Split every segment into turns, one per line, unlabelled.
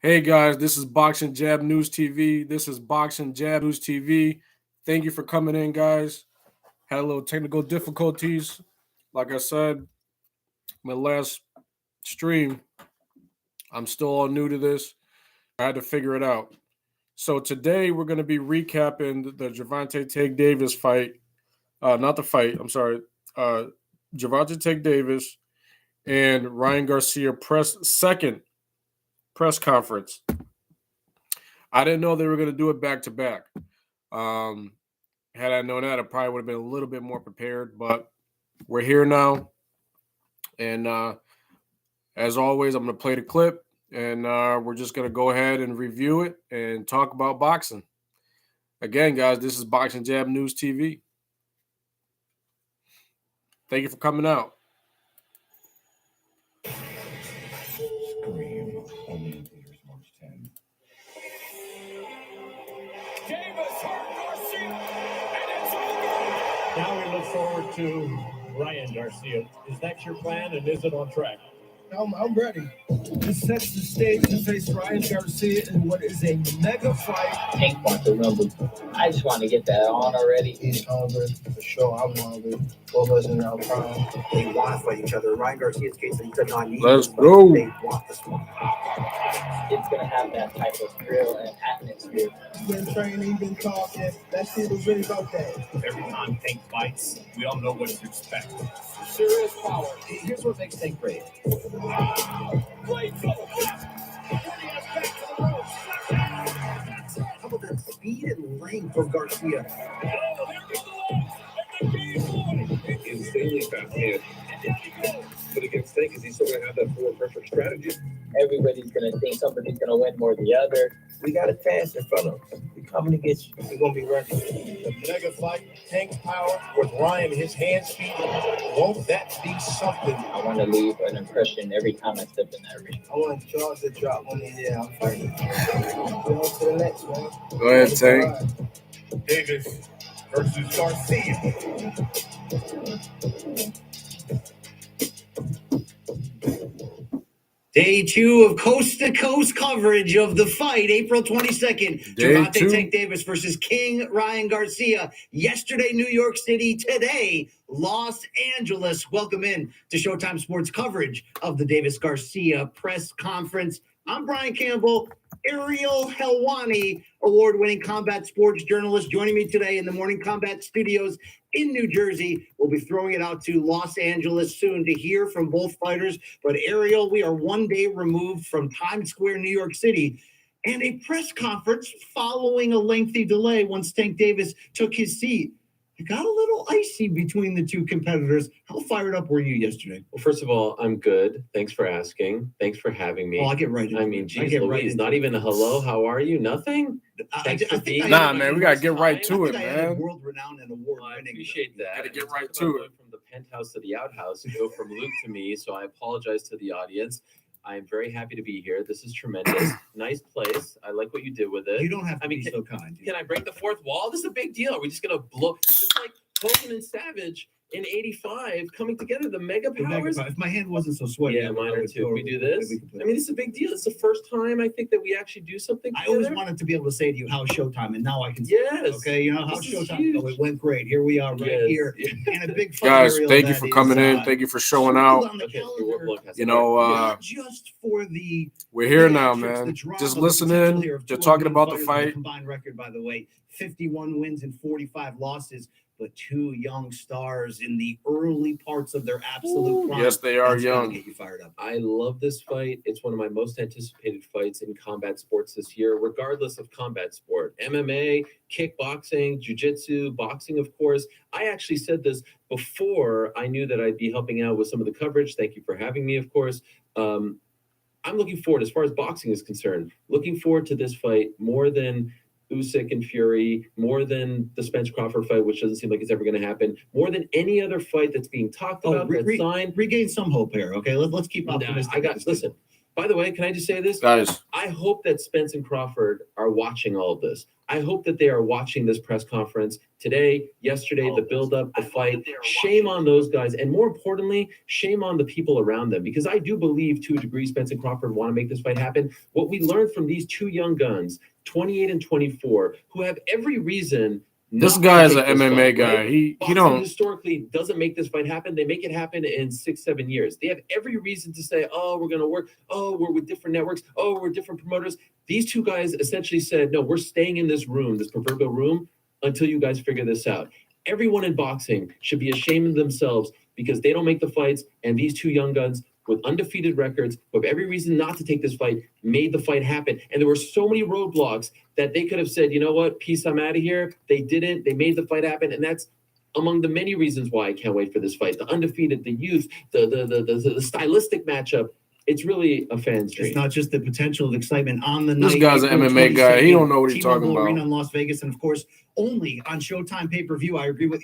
Hey guys, this is Boxing Jab News TV. This is Boxing Jab News TV. Thank you for coming in, guys. Had a little technical difficulties. Like I said, my last stream, I'm still all new to this. I had to figure it out. So today we're going to be recapping the Gervonta Tank Davis fight. Not the fight, I'm sorry. Gervonta Tank Davis and Ryan Garcia second press conference. I didn't know they were going to do it back to back. Had I known that, I probably would have been a little bit more prepared, but we're here now. And as always, I'm going to play the clip, and we're just going to go ahead and review it and talk about boxing. Again, guys, this is Boxing Jab News TV. Thank you for coming out.
Scream, only in theaters March 10.
Davis hurt Garcia, and it's over. Now we look forward to Ryan Garcia. Is that your plan, and is it on track?
I'm ready. This sets the stage to face Ryan Garcia in what is a mega fight.
Tank wants to remember. I just want to get that on already.
He's hungry for sure. I'm hungry. Both of us in our prime.
They want to fight each other. Ryan Garcia's case, he could not need
Let's
this,
go.
They want this one.
It's going to have that type of thrill and atmosphere.
He's been training, been talking. That shit was really about that.
Every time Tank fights, we all know what to expect.
Serious power. Here's what makes Tank great.
Great foot.
How about that speed and length of Garcia?
Insanely fast hand. But against Tank, is he still going to have that forward pressure strategy?
Everybody's going to think somebody's going to win more than the other.
We got a task in front of us. We coming to get you. We're going to be ready.
The mega fight, Tank's power with Ryan, his hand speed. Won't that be something?
I want to leave an impression every time I step in that ring.
I want Charles to drop one in here. I'm fighting. We're on to the next one.
Go ahead, Tank.
Davis versus Garcia.
Day 2 of coast-to-coast coverage of the fight, April 22nd.
Day
Gervonta
2.
Tank Davis versus King Ryan Garcia. Yesterday, New York City. Today, Los Angeles. Welcome in to Showtime Sports coverage of the Davis Garcia press conference. I'm Brian Campbell. Ariel Helwani, award-winning combat sports journalist, joining me today in the Morning Combat Studios in New Jersey. We'll be throwing it out to Los Angeles soon to hear from both fighters. But Ariel, we are one day removed from Times Square, New York City, and a press conference following a lengthy delay once Tank Davis took his seat. It got a little icy between the two competitors. How fired up were you yesterday?
Well, first of all, I'm good. Thanks for asking. Thanks for having me.
I'll get right into
I
it.
mean,
I
geez
get
Louise,
right into
not
it.
even a hello, how are you? Nothing? Thanks for being
Nah,
here.
man, we got to get right to
I
it,
think I added
man.
world-renowned and
Well, I
award-winning.
appreciate that.
Gotta get
And
right
talk
to
about
it.
From the penthouse to the outhouse, you go from Luke to me, so I apologize to the audience. I am very happy to be here. This is tremendous. Nice place. I like what you did with it.
You don't have to
I mean,
be so kind.
Can I break the fourth wall? This is a big deal. Are we just going to blow? This is like Hogan and Savage in 85 coming together, the mega powers.
If my hand wasn't so sweaty,
Yeah, mine are too. We do this. I mean, it's a big deal. It's the first time I think that we actually do something
I
together.
always wanted to be able to say to you, how's Showtime? And now I can say,
Yes.
okay, you know, how's
This is
Showtime?
huge.
Oh, it went great. Here we are right
Yes.
here. And a big fight,
Guys,
Ariel,
thank you
that
for
is,
coming in. Thank you for showing
circled
out.
on the
Okay,
calendar,
broadcast.
You know,
not just for the
we're here
the
now,
actions, the
man.
drama,
Just
the potential
listening.
here of
Just
two
talking
unbeaten
about the
fighters with a
fight.
combined record, by the way, 51 wins and 45 losses. But two young stars in the early parts of their absolute prime.
Yes, they are
That's gotta
young.
Get you fired up.
I love this fight. It's one of my most anticipated fights in combat sports this year, regardless of combat sport. MMA, kickboxing, jiu-jitsu, boxing, of course. I actually said this before I knew that I'd be helping out with some of the coverage. Thank you for having me, of course. I'm looking forward, as far as boxing is concerned, looking forward to this fight more than Usyk and Fury, more than the Spence Crawford fight, which doesn't seem like it's ever going to happen, more than any other fight that's being talked about, that's signed.
Regain some hope here, okay? Let's keep
Nah,
optimistic.
I got, listen, By the way, can I just say this?
Guys,
I hope that Spence and Crawford are watching all of this. I hope that they are watching this press conference today, yesterday, the build-up, the fight. Shame on those guys. And more importantly, shame on the people around them. Because I do believe, to a degree, Spence and Crawford want to make this fight happen. What we learned from these two young guns, 28 and 24, who have every reason.
this guy is an MMA guy.
Right?
He
Boxing
don't.
historically doesn't make this fight happen. They make it happen in 6-7 years. They have every reason to say, oh, we're going to work. Oh, we're with different networks. Oh, we're different promoters. These two guys essentially said, no, we're staying in this room, this proverbial room, until you guys figure this out. Everyone in boxing should be ashamed of themselves because they don't make the fights. And these two young guns with undefeated records, who have every reason not to take this fight, made the fight happen. And there were so many roadblocks that they could have said, you know what, peace, I'm out of here. They didn't. They made the fight happen. And that's among the many reasons why I can't wait for this fight. The undefeated, the youth, the stylistic matchup. It's really a fan's dream.
It's not just the potential of excitement on the
This
night.
guy's an
April
MMA guy. He don't know what he's
T-Mobile
talking about.
Arena in Las Vegas, and of course, only on Showtime pay-per-view. I agree with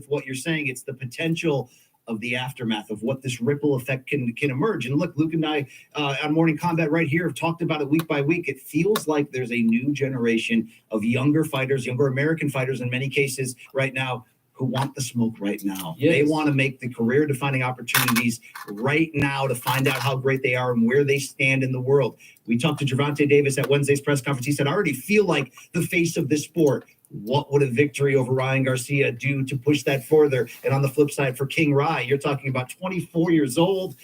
what you're saying. It's the potential of the aftermath of what this ripple effect can emerge. And look, Luke and I on Morning Combat right here have talked about it week by week. It feels like there's a new generation of younger fighters, younger American fighters in many cases right now, who want the smoke right now.
Yes.
They want to make the career-defining opportunities right now to find out how great they are and where they stand in the world. We talked to Gervonta Davis at Wednesday's press conference. He said, I already feel like the face of this sport. What would a victory over Ryan Garcia do to push that further? And on the flip side, for King Rye, you're talking about 24 years old,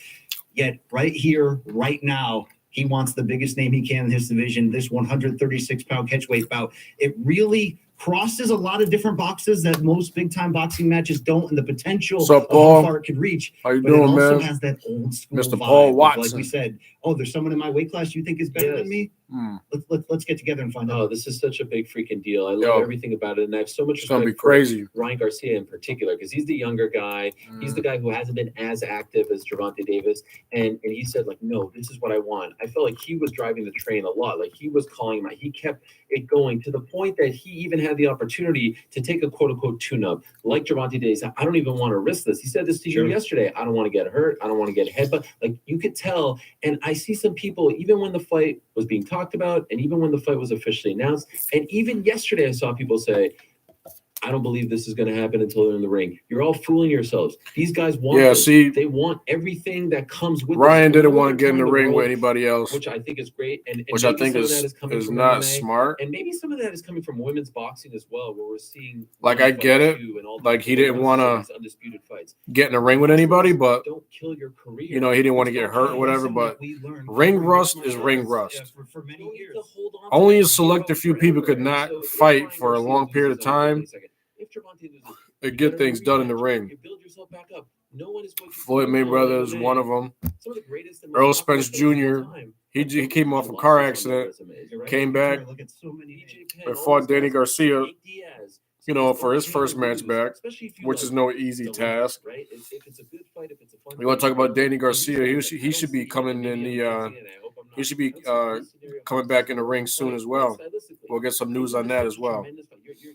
yet right here, right now, he wants the biggest name he can in his division, this 136-pound catchweight bout. It really crosses a lot of different boxes that most big-time boxing matches don't, and the potential
What's up,
of
Paul?
how far it could reach.
How you
But it
doing,
also
man?
has that old school
Mr.
vibe
Paul
of,
Watson.
like we said, oh, there's someone in my weight class you think is better
Yes.
than me? Let's get together and find
Oh,
out.
this is such a big freaking deal. I love
Yo.
everything about it. And I have so much
It's gonna be
respect for
crazy.
Ryan Garcia in particular, because he's the younger guy. He's the guy who hasn't been as active as Gervonta Davis. And he said, like, no, this is what I want. I felt like he was driving the train a lot. Like, he was calling him out. He kept it going to the point that he even had the opportunity to take a quote-unquote tune-up. Like Gervonta Davis, I don't even want to risk this. He said this to you yesterday. I don't want to get hurt. I don't want to get hit. But, like, you could tell. And I see some people, even when the fight was being talked about, and even when the fight was officially announced, and even yesterday I saw people say, I don't believe this is going to happen until they're in the ring. You're all fooling yourselves. These guys want
Yeah,
this.
see,
They want everything that comes with
Ryan
this.
didn't
Whenever
want to
they're
get in the
touring
ring
world,
with anybody else,
which I think is great. And
which I
maybe
think
some of that is coming
is
from
not
MMA,
smart.
and maybe some of that is coming from women's boxing as well, where we're seeing
Like, I get it. Like, he didn't wanna
undisputed fights.
get in the ring with anybody, but
Don't kill your career.
you know, he didn't want to
It's
get hurt or
okay.
whatever.
Lesson
But
that we learned
ring
from
rust
martial
is ring
arts,
rust.
for many
You don't need
years.
to hold on to
Only a
that
select
hero
few people could
forever.
not
So if
fight
Ryan
for a
Garcia
long period of
loses, hold on
time
a second. If Gervonta loses,
to
you
get
get
things
a
done in the
rematch.
ring.
You build yourself back up. No one is going to
Floyd Mayweather is one of them.
Some of the greatest and
Earl
most popular
Spence
fighters of
Jr.
all time.
He came off a
Losses
car
on their
accident,
resumes, right?
came back,
Look at so many
BJ Penn,
and
all
fought
those
Danny
guys.
Garcia,
Nate Diaz.
you know,
There's
for his
all
first
kinds of
match
reasons,
back,
especially if you
which
like
is no easy
deliver,
task.
right? If it's a good fight, if it's a fun
We want to
fight,
talk about Danny
and these
Garcia.
guys,
He should be coming in the he should be coming back in the ring soon as well. We'll get some news on that as well.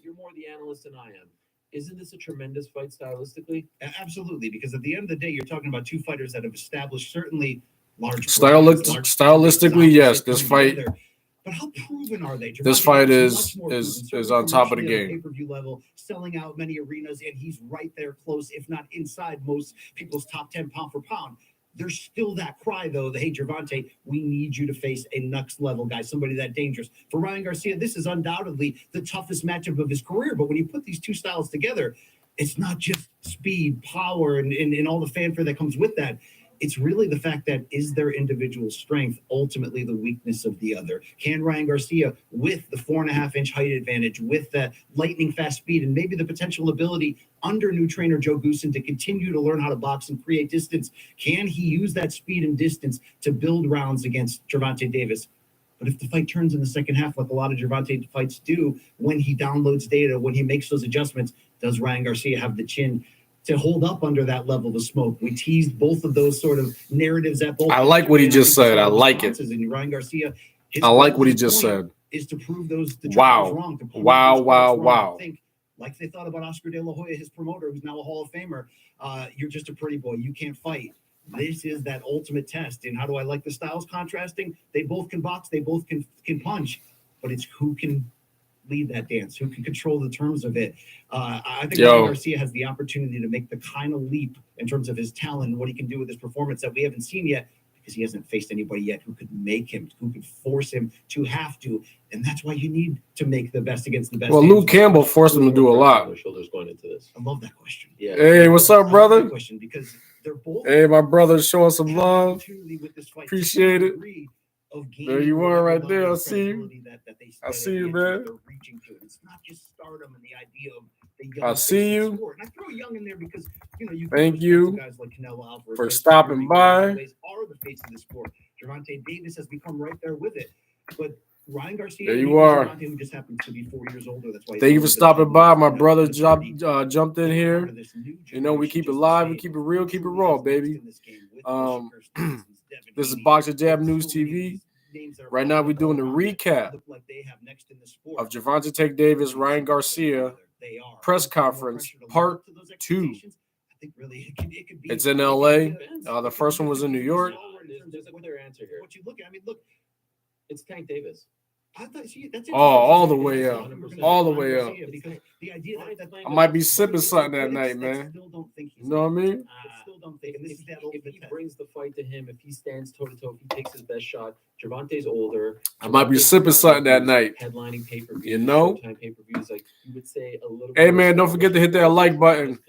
You're more the analyst than I am. Isn't this a tremendous fight stylistically?
Absolutely, because at the end of the day, you're talking about two fighters that have established certainly large
Stylistically, yes, this fight.
But how proven are they?
This
Gervonta
fight
Davis
is
much more
is
proven,
is on top of the
certainly on
game.
Pay-per-view level, selling out many arenas, and he's right there close, if not inside most people's top 10 pound for pound. There's still that cry, though, that, hey, Gervonta, we need you to face a next level guy, somebody that dangerous. For Ryan Garcia, this is undoubtedly the toughest matchup of his career. But when you put these two styles together, it's not just speed, power, and all the fanfare that comes with that. It's really the fact that is their individual strength ultimately the weakness of the other? Can Ryan Garcia, with the 4.5-inch height advantage, with that lightning fast speed, and maybe the potential ability under new trainer Joe Goosen to continue to learn how to box and create distance, can he use that speed and distance to build rounds against Gervonta Davis? But if the fight turns in the second half, like a lot of Gervonta fights do, when he downloads data, when he makes those adjustments, does Ryan Garcia have the chin to hold up under that level of smoke? We teased both of those sort of narratives at both.
I like what he just said. I like it.
And Ryan Garcia,
I like what he just said.
Is to prove those the
Wow.
trainers wrong. To prove
Wow,
those
wow,
critics wrong.
wow.
I think, like they thought about Oscar De La Hoya, his promoter, who's now a Hall of Famer. You're just a pretty boy. You can't fight. this is that ultimate test. And how do I like the styles contrasting? They both can box, they both can punch, but it's who can lead that dance, who can control the terms of it. I think Ryan Garcia has the opportunity to make the kind of leap in terms of his talent and what he can do with his performance that we haven't seen yet, because he hasn't faced anybody yet who could make him, who could force him to have to. And that's why you need to make the best against the best.
Well, Luke Campbell forced him to do a lot.
Shoulders going into this.
I love that question.
Yeah.
Hey, what's up, brother?
Question, because they're both,
hey, my brother's showing some love. Appreciate it. There you are right there. I see you. I see you, man.
It's not just stardom and the idea of the
I see you.
And I throw Young in there because you
thank you
guys like Canelo Alvarez
for stopping by.
Are the face of the sport. Gervonta Davis has become right there with it, but Ryan Garcia.
There you are.
Who just happens to be 4 years older. That's why.
Thank you for stopping by. My brother jumped in here. You know, we keep it live, we keep it real, keep it raw, baby. This is Boxing Jab News TV. Right now, we're doing the recap of Gervonta Davis, Ryan Garcia press conference part 2. It's in LA. The first one was in New York.
There's a clear answer here.
What you look at, I mean, look,
it's Tank Davis.
I thought, that's
all the way up. All the way up.
The idea that
I might be sipping something that night, man. You know what I mean?
If he brings the fight to him, if he stands toe-to-toe, if he takes his best shot, Gervonta's older.
I might be sipping something that night.
Headlining pay-per-views,
you know?
Pay-per-views, like you would say a little.
Hey, man, don't forget to hit that like button.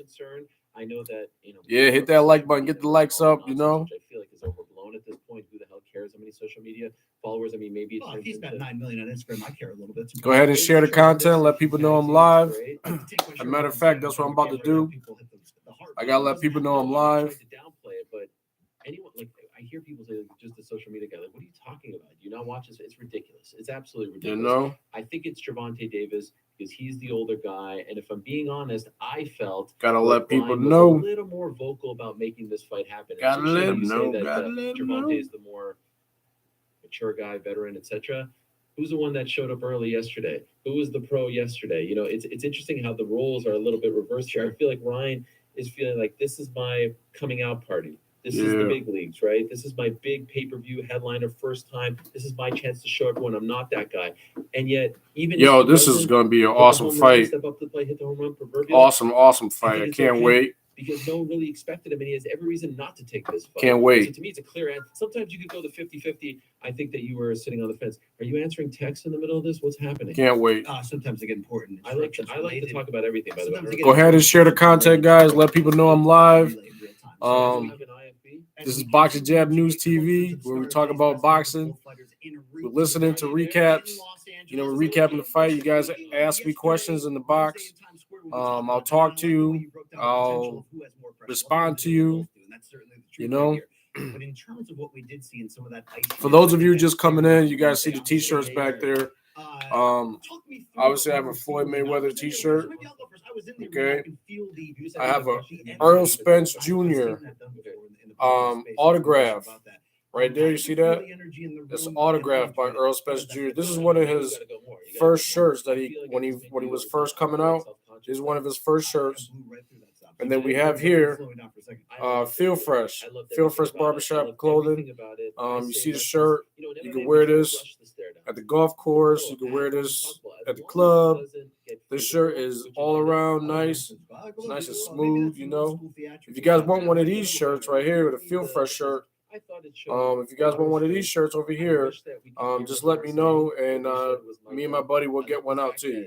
I know that,
yeah, hit that like button, get the likes up, you know.
I feel like is overblown at this point. Who the hell cares how many social media followers? I mean, maybe
well, if he's got 9 million on Instagram, I care a little bit.
Go ahead and share the content. Let people know I'm live. As a matter of fact, that's what I'm about to do. I gotta let people know I'm live.
To downplay it, but anyone like I hear people say like, just the social media guy. Like, what are you talking about? Do you not watch this? It's ridiculous. It's absolutely ridiculous.
You know.
I think it's Gervonta Davis because he's the older guy, and if I'm being honest, I felt
gotta let people
Ryan
know.
was a little more vocal about making this fight happen.
Gotta let them know.
Gervonta is the more mature guy, veteran, etc. Who's the one that showed up early yesterday? Who was the pro yesterday? You know, it's interesting how the roles are a little bit reversed here. I feel like Ryan is feeling like this is my coming out party. This is the big leagues, right? This is my big pay-per-view headliner, first time. This is my chance to show everyone I'm not that guy. And yet, even
this is going to be an awesome fight.
Step up to the plate, hit the home run,
Awesome fight. I can't wait.
Because no one really expected him, and he has every reason not to take this fight.
Can't wait.
So to me, it's a clear answer. Sometimes you could go the 50-50. I think that you were sitting on the fence. Are you answering texts in the middle of this? What's happening?
Can't wait.
Sometimes they get important.
I like to talk about everything, by the way.
Go ahead and share the content, guys. Let people know I'm live. This is Boxing Jab News TV, where we talk about boxing. We're listening to recaps. You know, we're recapping the fight. You guys ask me questions in the box. I'll talk to you. I'll respond to you. You know.
But in terms of what we did see in some of that,
for those of you just coming in, you guys see the T-shirts back there. Obviously, I have a Floyd Mayweather T-shirt. Okay, I have a Earl Spence Jr. Autograph right there. You see that? That's an autograph by Earl Spence Jr. This is one of his first shirts that when he was first coming out. This is one of his first shirts. And then we have here Feel Fresh Barbershop Clothing. You see the shirt. You can wear this at the golf course. You can wear this at the club. This shirt is all around nice. It's nice and smooth, you know. If you guys want one of these shirts right here with a Feel Fresh shirt, if you guys want one of these shirts over here, just let me know, and me and my buddy will get one out to you.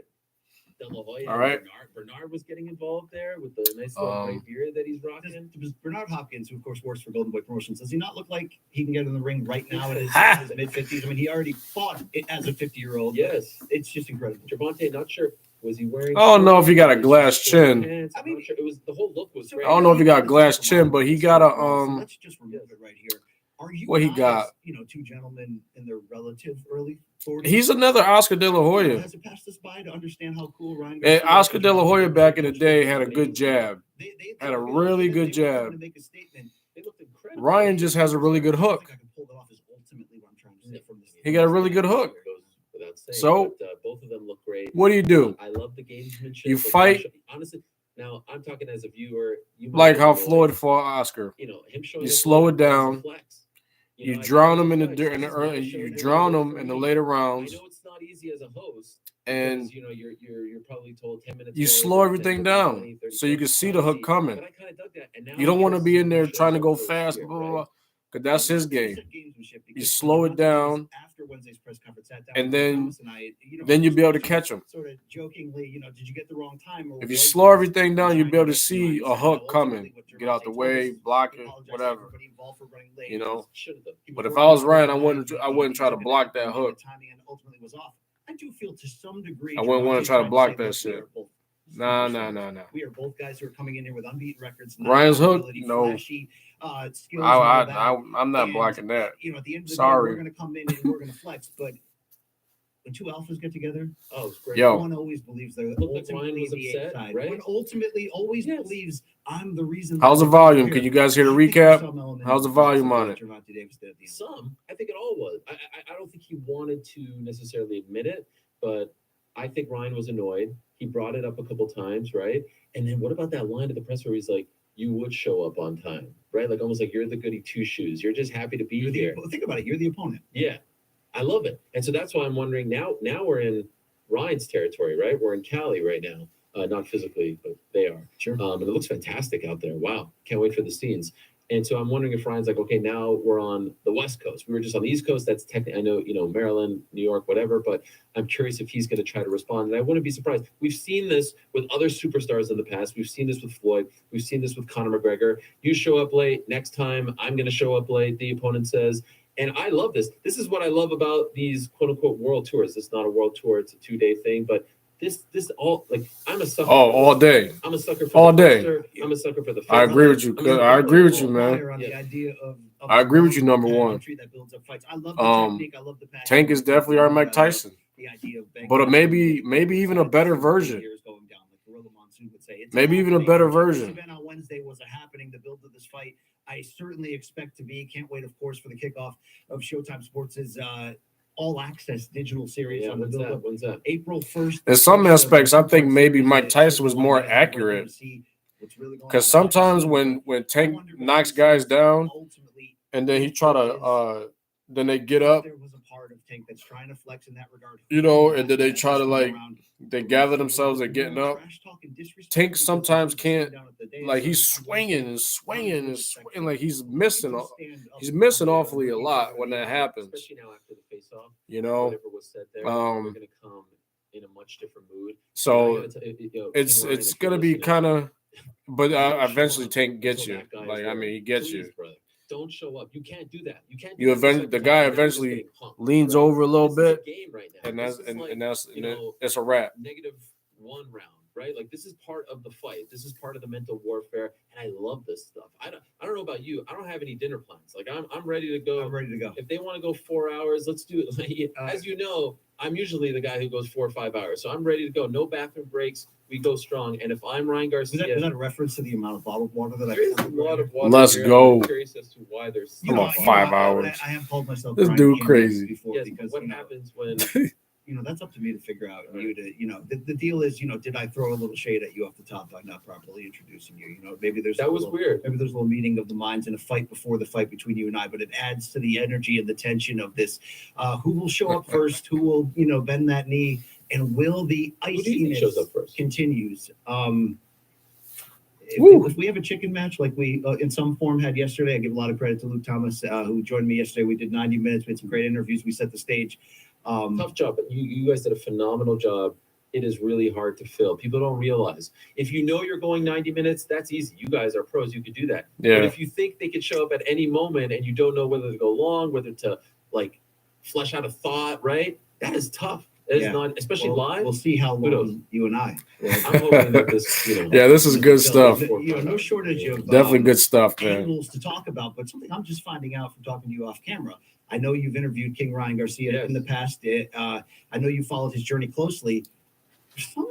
All right.
Bernard was getting involved there with the nice little white beard that he's rocking.
Bernard Hopkins, who of course works for Golden Boy Promotions, does he not look like he can get in the ring right now at his mid-50s? I mean, he already fought it as a 50-year-old.
Yes,
it's just incredible.
Gervonta, not sure. Was he wearing?
I don't know if he got a glass chin.
I mean, it was the whole look was great.
I don't know if he got a glass chin, but he got a
Let's just remove it right here. Are you
what he got?
You know, two gentlemen in their relative early 40s.
He's another Oscar De La Hoya.
Has it passed us by to understand how cool Ryan?
And Oscar De La Hoya back in the day had a good jab. Had a really good jab. Ryan just has a really good hook. He got a really good hook. So
both of them look great.
What do?
I love the gamesmanship.
You fight.
Honestly, Now I'm talking as a viewer. You might
Like
get
how
annoyed,
Floyd fought Oscar.
him showing
You
up
slow
late
it
is a
down.
flex.
You
I
drown
think
them
it's
in
a
the
flex.
in the
This is not a
early.
show
You
you're gonna
drown
go
them
for
in the
me.
later
I
rounds,
know it's not easy as a host
and
because you're probably told 10 minutes.
you
away,
slow
there's
everything
10,
down
20, 30
so you can
seconds,
see the hook
privacy.
coming.
But I kind of dug that. And now
You don't want to be in there
shows
trying to
up
go
first
fast,
here,
blah, blah,
right?
blah, because that's his game.
Gamesmanship,
You
because
slow it
Gervonta Davis,
down,
after Wednesday's press conference, sat down
and
with
then
Thomas and I,
then you'll be able to
question,
catch him.
sort of jokingly, did you get the wrong time? Or
If you
was
slow
this
everything down, you'll
trying
be able to
get
see
Ryan?
a
He said,
hook
no,
coming.
ultimately what
Get out the
Gervonta told us
way,
is
block
he
it,
apologized to
whatever.
everybody involved for running late.
You know.
Should have done.
He was
But if
working
I was
on
Ryan, I
the
wouldn't.
line,
I wouldn't try to
took an
block
effort,
that
and
hook.
the timing and ultimately was off. I do feel to some degree
I wouldn't want
Gervonta
to try to
tried
block
say,
that
"Look, we
shit.
are both
Nah.
superstars. We are both guys who are coming in here with unbeaten records,
Ryan's hook,
ability,
no.
flashy skills, and all that.
I'm not
And,
blocking that.
at the end of the day,
Sorry.
we're going to come in and we're going to flex. But when two alphas get together,
it's great.
Yo.
one always believes they're
Looked like
ultimately
Ryan was
the
upset,
side.
right?
One ultimately always
Yes.
believes I'm the reason.
How's the
that we're
volume?
here.
Can you guys hear the
I think there's
recap?
some element
How's the
of
volume
what
on it?
Gervonta Davis did at the end.
Some, I think it all was. I don't think he wanted to necessarily admit it, but I think Ryan was annoyed. He brought it up a couple times, right? And then what about that line at the press where he's like, "You would show up on time," right? Like almost like you're the goody two shoes. You're just happy to be here.
Think about it. You're the opponent.
Yeah, I love it. And so that's why I'm wondering now. Now we're in Ryan's territory, right? We're in Cali right now. Not physically, but they are.
Sure.
And it looks fantastic out there. Wow. Can't wait for the scenes. And so I'm wondering if Ryan's like, okay, now we're on the West Coast. We were just on the East Coast. That's technically, I know, Maryland, New York, whatever, but I'm curious if he's going to try to respond. And I wouldn't be surprised. We've seen this with other superstars in the past. We've seen this with Floyd. We've seen this with Conor McGregor. You show up late. Next time, I'm going to show up late, the opponent says. And I love this. This is what I love about these quote unquote world tours. It's not a world tour. It's a 2-day thing, but this all like I'm a sucker.
Oh, all day.
I'm a sucker for
all
the
day.
poster. I'm a sucker for the.
I agree with you. I agree with you, man.
On the idea of
I agree with you. Number one.
that builds up fights. I love the technique. I love the passion.
Tank is definitely our Mike Tyson.
The idea of
but maybe even a better version. Maybe even a better version.
This event on Wednesday was a happening. The build of this fight, I certainly expect to be. Can't wait, of course, for the kickoff of Showtime Sports' all access digital series on the build up.
When's that?
April 1st.
In some aspects, I think maybe Mike Tyson was more accurate. Because sometimes when Tank knocks guys down and then he try to then they get up,
there was a part of Tank that's trying to flex in that regard.
and then they try to they gather themselves and getting up. Tank sometimes can't, he's swinging and swinging and swinging, like he's missing awfully a lot when that happens.
Especially now after the face-off,
whatever
was said there, we're going to come in a much different mood.
So it's gonna be kind of, but eventually Tank gets you. He gets you.
Don't show up. You can't do that. You can't.
The guy eventually leans over a little bit,
game right now.
and that's it's a wrap.
-1 round, right? Like this is part of the fight. This is part of the mental warfare, and I love this stuff. I don't know about you. I don't have any dinner plans. Like I'm ready to go.
I'm ready to go.
If they want to go 4 hours, let's do it. As you know, I'm usually the guy who goes 4 or 5 hours, so I'm ready to go. No bathroom breaks. We go strong. And if I'm Ryan Garcia,
was that a reference to the amount of bottled water that
there is a lot of water.
Let's
here.
go.
I'm curious as to why there's
Come on, 5 hours.
I have told myself
This
Brian
dude
can't
crazy.
Before
Yes,
because
what happens when
that's up to me to figure out. The deal is, did I throw a little shade at you off the top by not properly introducing you? Maybe there's
weird.
Maybe there's a little meeting of the minds and a fight before the fight between you and I, but it adds to the energy and the tension of this. Who will show up first? Who will bend that knee? And will the iciness
shows up first?
Continues? If we have a chicken match like we in some form had yesterday, I give a lot of credit to Luke Thomas who joined me yesterday. We did 90 minutes, we had some great interviews. We set the stage.
Tough job, but you guys did a phenomenal job. It is really hard to fill. People don't realize if you're going 90 minutes, that's easy. You guys are pros. You could do that.
Yeah.
But if you think they could show up at any moment and you don't know whether to go long, whether to flesh out a thought, right? That is tough. That is not, especially live.
We'll see how long you and I.
I'm hoping that this,
Yeah, this is good stuff.
No shortage of
Definitely good stuff, man.
Angles to talk about, but something I'm just finding out from talking to you off camera. I know you've interviewed King Ryan Garcia in the past. I know you followed his journey closely. There's some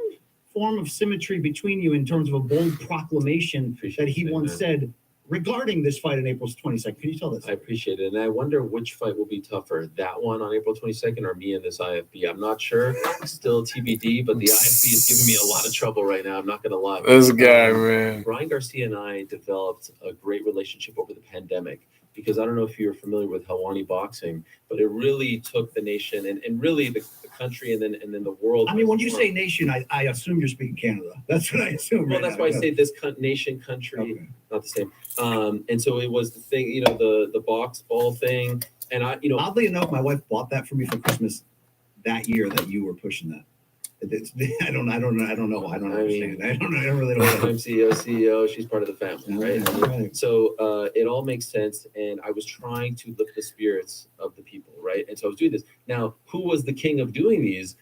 form of symmetry between you in terms of a bold proclamation that he once said, regarding this fight on April 22nd. Can you tell us?
I appreciate it. And I wonder which fight will be tougher, that one on April 22nd or me and this IFB. I'm not sure. Still TBD, but the IFB is giving me a lot of trouble right now. I'm not going to lie.
This guy, man.
Ryan Garcia and I developed a great relationship over the pandemic because I don't know if you're familiar with Hawani boxing, but it really took the nation and really the country and then the world.
I mean, when you say nation, I assume you're speaking Canada. That's what I assume.
Well, that's why I say this nation, country, not the same. And so it was the thing, the box ball thing. And
oddly enough, my wife bought that for me for Christmas that year that you were pushing that. I don't know. I don't understand. I don't really know.
I'm CEO. She's part of the family, right?
Right.
So it all makes sense. And I was trying to lift the spirits of the people, right? And so I was doing this. Now, who was the king of doing these?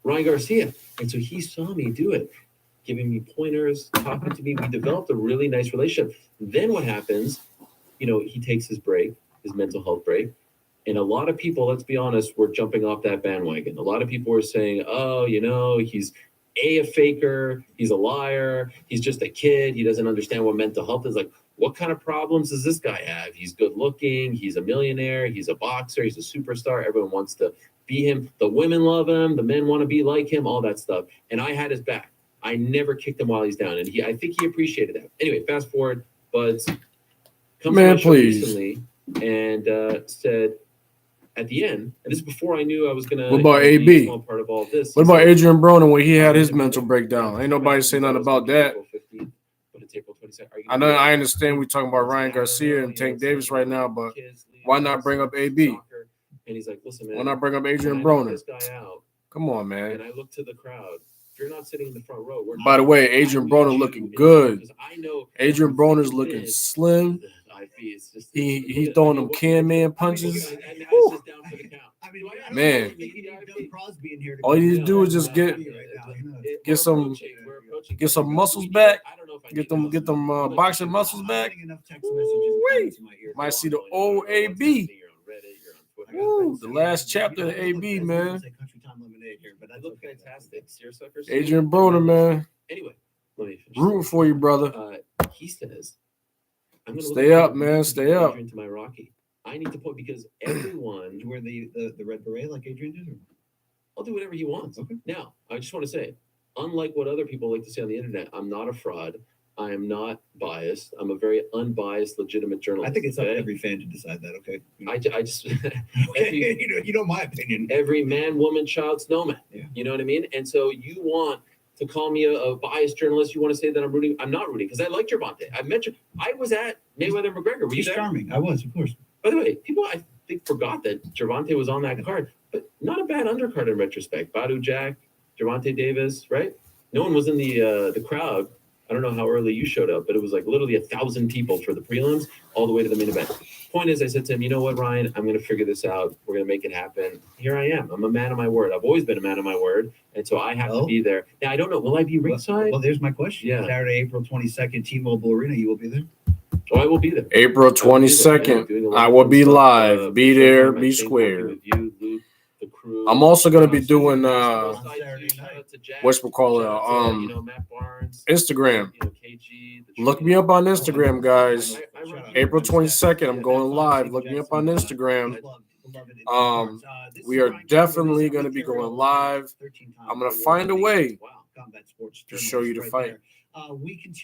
Ryan Garcia. And so he saw me do it, giving me pointers, talking to me. We developed a really nice relationship. Then what happens? He takes his break, his mental health break. And a lot of people, let's be honest, were jumping off that bandwagon. A lot of people were saying, oh, he's a faker. He's a liar. He's just a kid. He doesn't understand what mental health is. Like, what kind of problems does this guy have? He's good looking. He's a millionaire. He's a boxer. He's a superstar. Everyone wants to be him. The women love him. The men want to be like him, all that stuff. And I had his back. I never kicked him while he's down. And I think he appreciated that. Anyway, fast forward. Buds comes to my show recently and said, at the end, and this is before I knew I was gonna.
What about
be
AB?
a small part of all this.
What about Adrian Broner when he had his mental breakdown? Ain't nobody saying nothing about that.
But it's April 22nd.
I know. I understand we're talking about Ryan Garcia and Tank Davis right now, but why not bring up AB?
And he's like, listen, man.
Why not bring up Adrian
when I knock
Broner?
this guy out,
Come on, man.
and I look to the crowd. If you're not sitting in the front row,
By the way, Adrian Broner looking good.
Because I know
Adrian Broner's looking slim. He throwing them can man punches. Woo. Man, all you need to do is just get some muscles back, get them boxing muscles back. Woo-wee. Might see the old AB. Woo, the last chapter of AB, man.
I look fantastic. Seersuckers.
Adrian Broner, man.
Anyway, let me finish.
Rooting for you, brother.
He says, I'm gonna
Stay up, man. Stay up.
Adrian to my Rocky. I need to point because everyone.
You wear the red beret like Adrian did?
I'll do whatever he wants.
Okay.
Now, I just want to say, unlike what other people like to say on the internet, I'm not a fraud. I am not biased. I'm a very unbiased, legitimate journalist.
I think it's up to every fan to decide that. Okay.
I just
Okay. You know my opinion.
Every man, woman, child, snowman.
Yeah.
You know what I mean? And so you want to call me a biased journalist. You want to say that I'm rooting. I'm not rooting because I like Gervonta. I met you. I was at Mayweather McGregor. Were you
He's
there?
charming. I was, of course.
By the way, people I think forgot that Gervonta was on that card, but not a bad undercard in retrospect. Badu Jack, Gervonta Davis, right? No one was in the crowd. I don't know how early you showed up, but it was like literally 1,000 people for the prelims all the way to the main event. Point is, I said to him, you know what, Ryan, I'm going to figure this out. We're going to make it happen. Here I am. I'm a man of my word. I've always been a man of my word. And so I have to be there. Now, I don't know. Will I be ringside?
Well, there's my question.
Yeah.
Saturday, April 22nd, T-Mobile Arena. You will be there?
Oh, I will be there.
April 22nd. I will be live. Be there. Be square.
With you, Luke, the crew.
I'm also gonna be doing
what's
Matt Barnes, Instagram.
KG,
Look me up on Instagram, guys. April 22nd. I'm going live. Look me up on Instagram. We are definitely gonna be going live. I'm gonna find a way to show you the fight.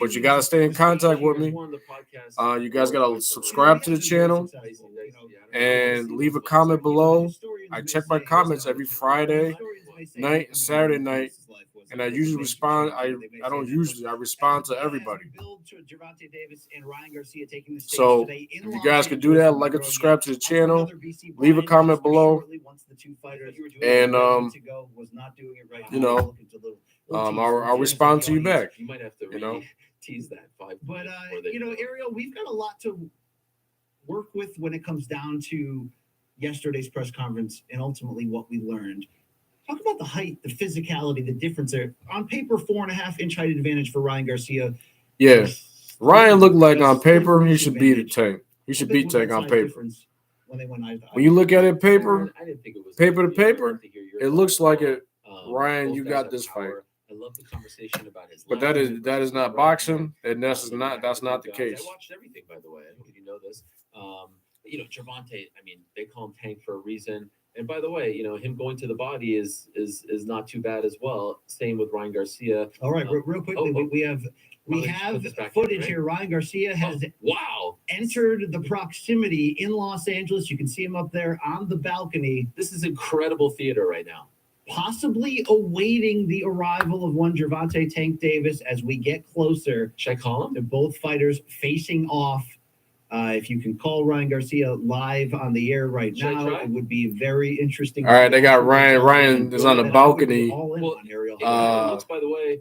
But you gotta stay in contact with me. You guys gotta subscribe to the channel and leave a comment below. I check my comments every Friday night, Saturday night, and I usually respond. I respond to everybody. So if you guys could do that, like and subscribe to the channel, leave a comment below, and I'll respond to you back.
You might have to tease that 5
But Ariel, we've got a lot to work with when it comes down to yesterday's press conference and ultimately what we learned. Talk about the height, the physicality, the difference there. On paper, 4.5-inch height advantage for Ryan Garcia.
Yeah, Ryan looked like on paper he should beat the Tank. He should beat Tank on paper. When you look at it paper to paper, it looks like it. Ryan, you got this fight.
love the conversation about his.
But
life
that is not boxing, and that's not the case.
I watched everything, by the way. I don't know if you know this. Gervonta. I mean, they call him Tank for a reason. And by the way, him going to the body is not too bad as well. Same with Ryan Garcia.
All right, real quickly, we have footage here. Ryan Garcia has entered the proximity in Los Angeles. You can see him up there on the balcony.
This is incredible theater right now.
Possibly awaiting the arrival of one Gervonta Tank Davis as we get closer.
Should I call him?
To both fighters facing off. If you can call Ryan Garcia live on the air right now, it would be very interesting.
All right, they got Ryan. Ryan is on the balcony.
It looks, by the way,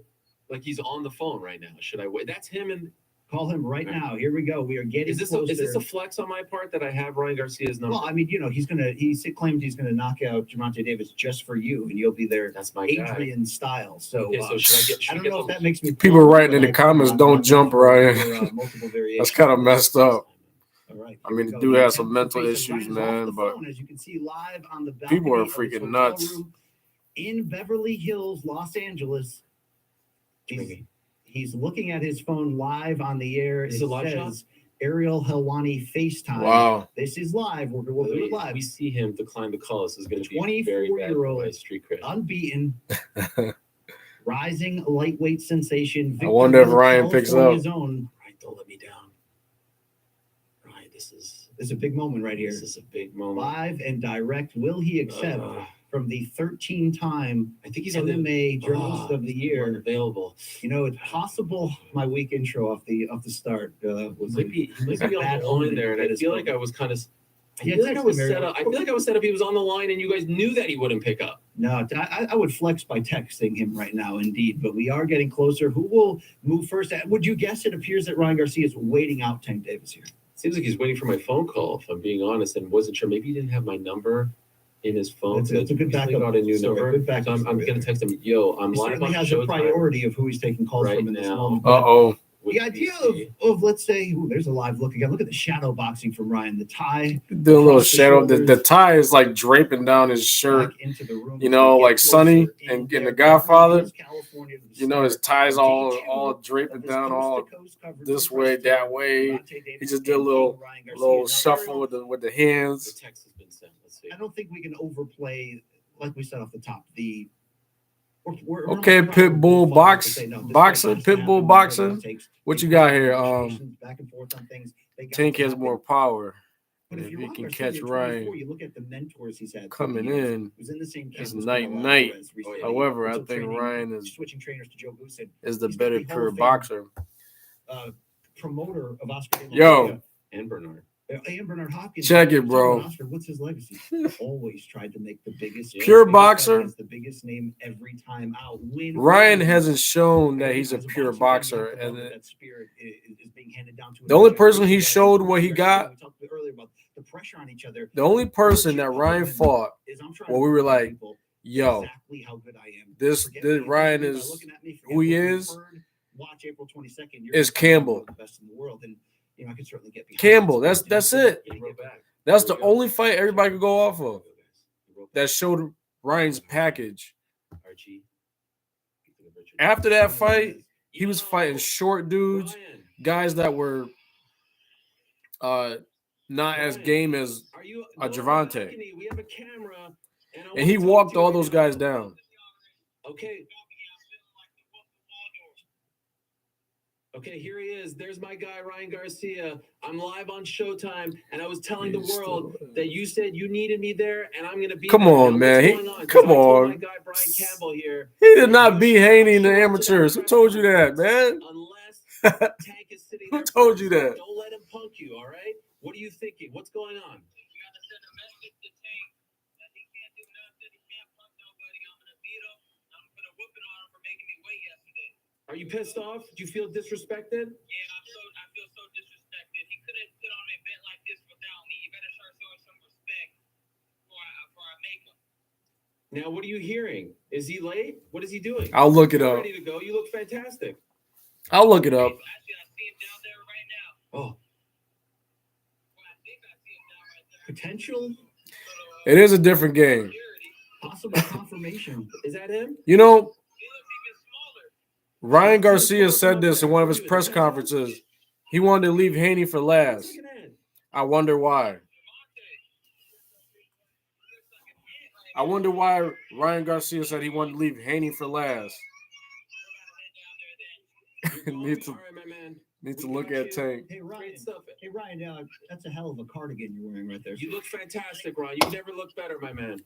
like he's on the phone right now. Should I wait? That's him and
call him right now. Here we go. We are getting closer.
Is this a flex on my part that I have Ryan Garcia's number?
Well, I mean, he claims he's gonna knock out Gervonta Davis just for you, and you'll be there.
That's my
Adrian style. So,
should
I don't know if that makes me.
People writing in the comments, "Don't jump, Ryan." That's kind of messed up.
All right,
I mean, the dude has some mental issues, man. But
as you can see live on the
people are freaking nuts.
In Beverly Hills, Los Angeles. He's looking at his phone live on the air. It says Ariel Helwani FaceTime.
Wow.
This is live. We'll do it live.
We see him decline the call. This is going to be
24-year-old
street cred.
Unbeaten. Rising lightweight sensation.
I wonder if Ryan picks up.
His own.
Right, don't let me down. Right, this
is a big moment right here.
This is a big moment.
Live and direct. Will he accept from the 13-time MMA Journalist of the Year?
Available.
It's possible my weak intro off the start was
might be on the line there, and I feel like I was kind of. I feel like I was set up. He was on the line, and you guys knew that he wouldn't pick up.
No, I would flex by texting him right now, indeed. But we are getting closer. Who will move first? Would you guess? It appears that Ryan Garcia is waiting out Tank Davis here.
Seems like he's waiting for my phone call, if I'm being honest, and wasn't sure. Maybe he didn't have my number in his phone.
It's a good backup.
Got a new number.
Good backup.
So I'm going to text him, yo, I'm
he
live on
has
Showtime
a priority of who he's taking calls
right
from in this
now.
moment.
Uh-oh.
The idea of let's say, there's a live look again. Look at the shadow boxing from Ryan. The tie.
The little shadow. The tie is like draping down his shirt.
Into the room.
Like Sonny and The Godfather. His tie's all draping down all this way, that way. He just did a little shuffle with the hands.
The text has been sent. Let's see.
I don't think we can overplay, like we said off the top,
Okay, pit bull boxing. What you got here?
Back and forth on things.
Tank has more power.
But
if
you
he can catch Ryan
you look at the mentors he's had
coming in,
it's
night. However, I think Ryan is
switching trainers to Joe Goose
is the better pure boxer.
Promoter of Oscar.
Yo,
and Bernard.
And Bernard Hopkins.
Check it, bro.
Oscar, what's his legacy? Always tried to make the biggest
pure boxer.
The biggest name every time out.
Ryan hasn't shown that he's a pure boxer, and
that spirit is being handed down to
the only person he showed what he got.
We talked earlier about the pressure on each other.
The only person that Ryan fought where we were like, "Yo,
exactly how good I am."
This Ryan is who he is.
Watch April 22nd.
Is Campbell.
The best in the world, and I can certainly get
Campbell. That's it. That's the only fight everybody could go off of that showed Ryan's package. After that fight, he was fighting short dudes, guys that were not as game as a Gervonta. And he walked all those guys down.
Okay, here he is. There's my guy, Ryan Garcia. I'm live on Showtime, and I was telling the world that you said you needed me there, and I'm going to be
Come
there.
on, man. Come on.
My guy, Brian Campbell here.
He did not beat Haney in the amateurs. Who told you that, man?
Unless Tank is sitting there.
Who told you that?
Don't let him punk you, all right? What are you thinking? What's going on? Are you pissed off? Do you feel disrespected?
Yeah, I feel so disrespected. He couldn't sit on an event like this without me. You better start showing some respect for our makeup.
Now, what are you hearing? Is he late? What is he doing?
I'll look it up.
Ready to go? You look fantastic.
I'll look it up.
Actually, I see him down there right now.
Oh.
Well, I think I see him down right there.
Potential.
It is a different game.
Possible confirmation.
Is that him?
You know,
He looks even smaller.
Ryan Garcia said this in one of his press conferences. He wanted to leave Haney for last. I wonder why. I wonder why Ryan Garcia said he wanted to leave Haney for last. Need to look at Tank.
Hey Ryan, that's a hell of a cardigan you're wearing right there.
You look fantastic, Ron. You never look better, my man.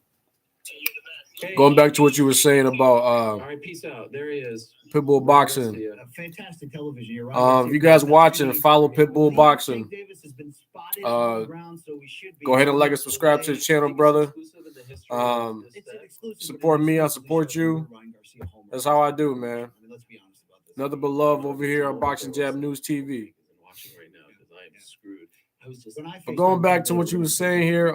Hey.
Going back to what you were saying about
all right, peace out. There he is.
Pitbull Boxing.
Fantastic television. You're right.
If you guys watching, follow Pitbull Boxing. Go ahead and like and subscribe to the channel, brother. Support me, I support you. That's how I do, man. Another beloved over here on Boxing Jab News TV. But going back to what you were saying here,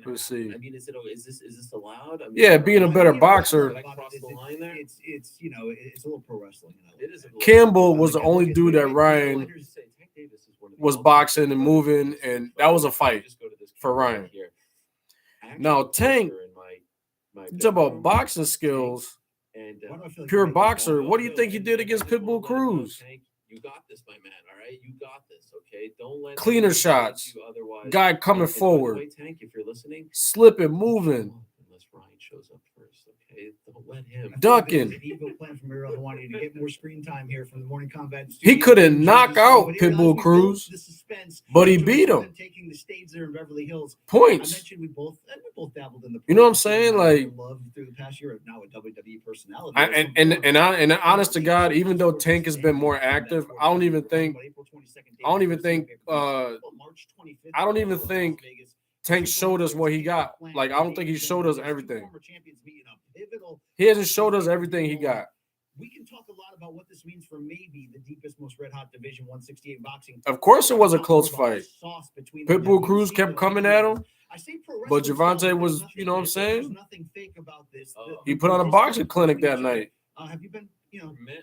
let's see.
I mean, is this allowed? I mean,
yeah, being a better boxer.
It's you know, it's a little pro wrestling.
It is a little
Campbell was the only dude that Ryan was boxing and moving, and that was a fight for Ryan. Now Tank, you talk about boxing skills, pure boxer. What do you think he did against Pitbull Cruz?
You got this, my man. All right, you got this. Okay, don't let
cleaner shots. Guy coming forward,
Tank, if you're listening,
slipping, moving.
Unless Ryan shows up first, okay? Don't let him.
Ducking.
Plan from Ariel. I wanted you to get more screen time here from the Morning Combat.
He couldn't knock out Pitbull Cruz, but he beat him.
Taking the stage there in Beverly Hills.
Points.
I mentioned we both dabbled in the.
You know what I'm saying? Like,
love through the past year, now a WWE personality.
And honest to God, even though Tank has been more active, I don't even think Tank showed us what he got. Like, I don't think he showed us everything. He hasn't showed us everything he got.
We can talk a lot about what this means for maybe the deepest, most red hot division 168 boxing.
Of course, it was a close fight. Pitbull Cruz kept coming at him, but Gervonta was, you know what I'm saying?
Nothing fake about this.
He put on a boxing clinic that night.
Have you been,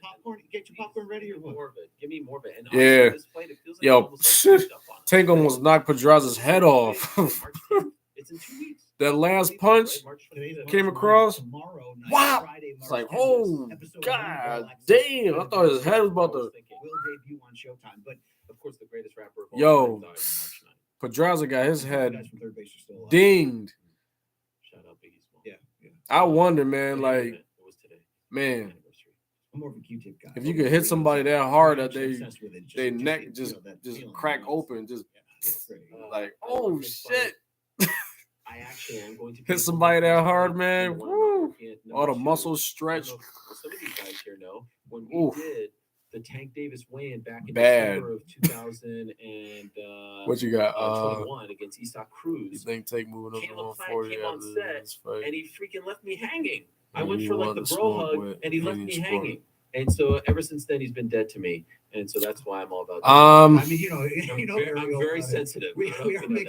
popcorn? Get your popcorn ready or what?
More of it. Give me more of it. And
yeah.
This fight, it feels like
Yo, Tank almost knocked Pedraza's head off.
It's in 2 weeks.
That last punch came across. Wow. It's like, oh, God damn. I thought his head was about to.
Will debut on Showtime, but
of course, the greatest rapper of all
Yo,
time died on March 9th.
Pedraza got his head dinged.
Shout out Biggie Small.
Yeah.
I wonder, man, like, man,
I'm more of a Q-tip guy.
if you could hit somebody that hard that they neck just crack open, just like, oh shit.
I actually am going to
hit somebody that hard, man. Woo. All the muscles stretch.
Some of these guys here know when we
Oof.
did the Tank Davis weigh-in back in
Bad.
December of 2000 and
What you got?
21 against Isaac Cruz.
You think Tank moving up to
Caleb Plant
140
came on
after
set
this fight?
and he freaking left me hanging. I
And
went
you
for like
want
the
to
bro
smoke
hug
with
and he left
Haney
me
Sport.
hanging. And so ever since then he's been dead to me. And so that's why I'm all about that.
I mean,
I'm very sensitive.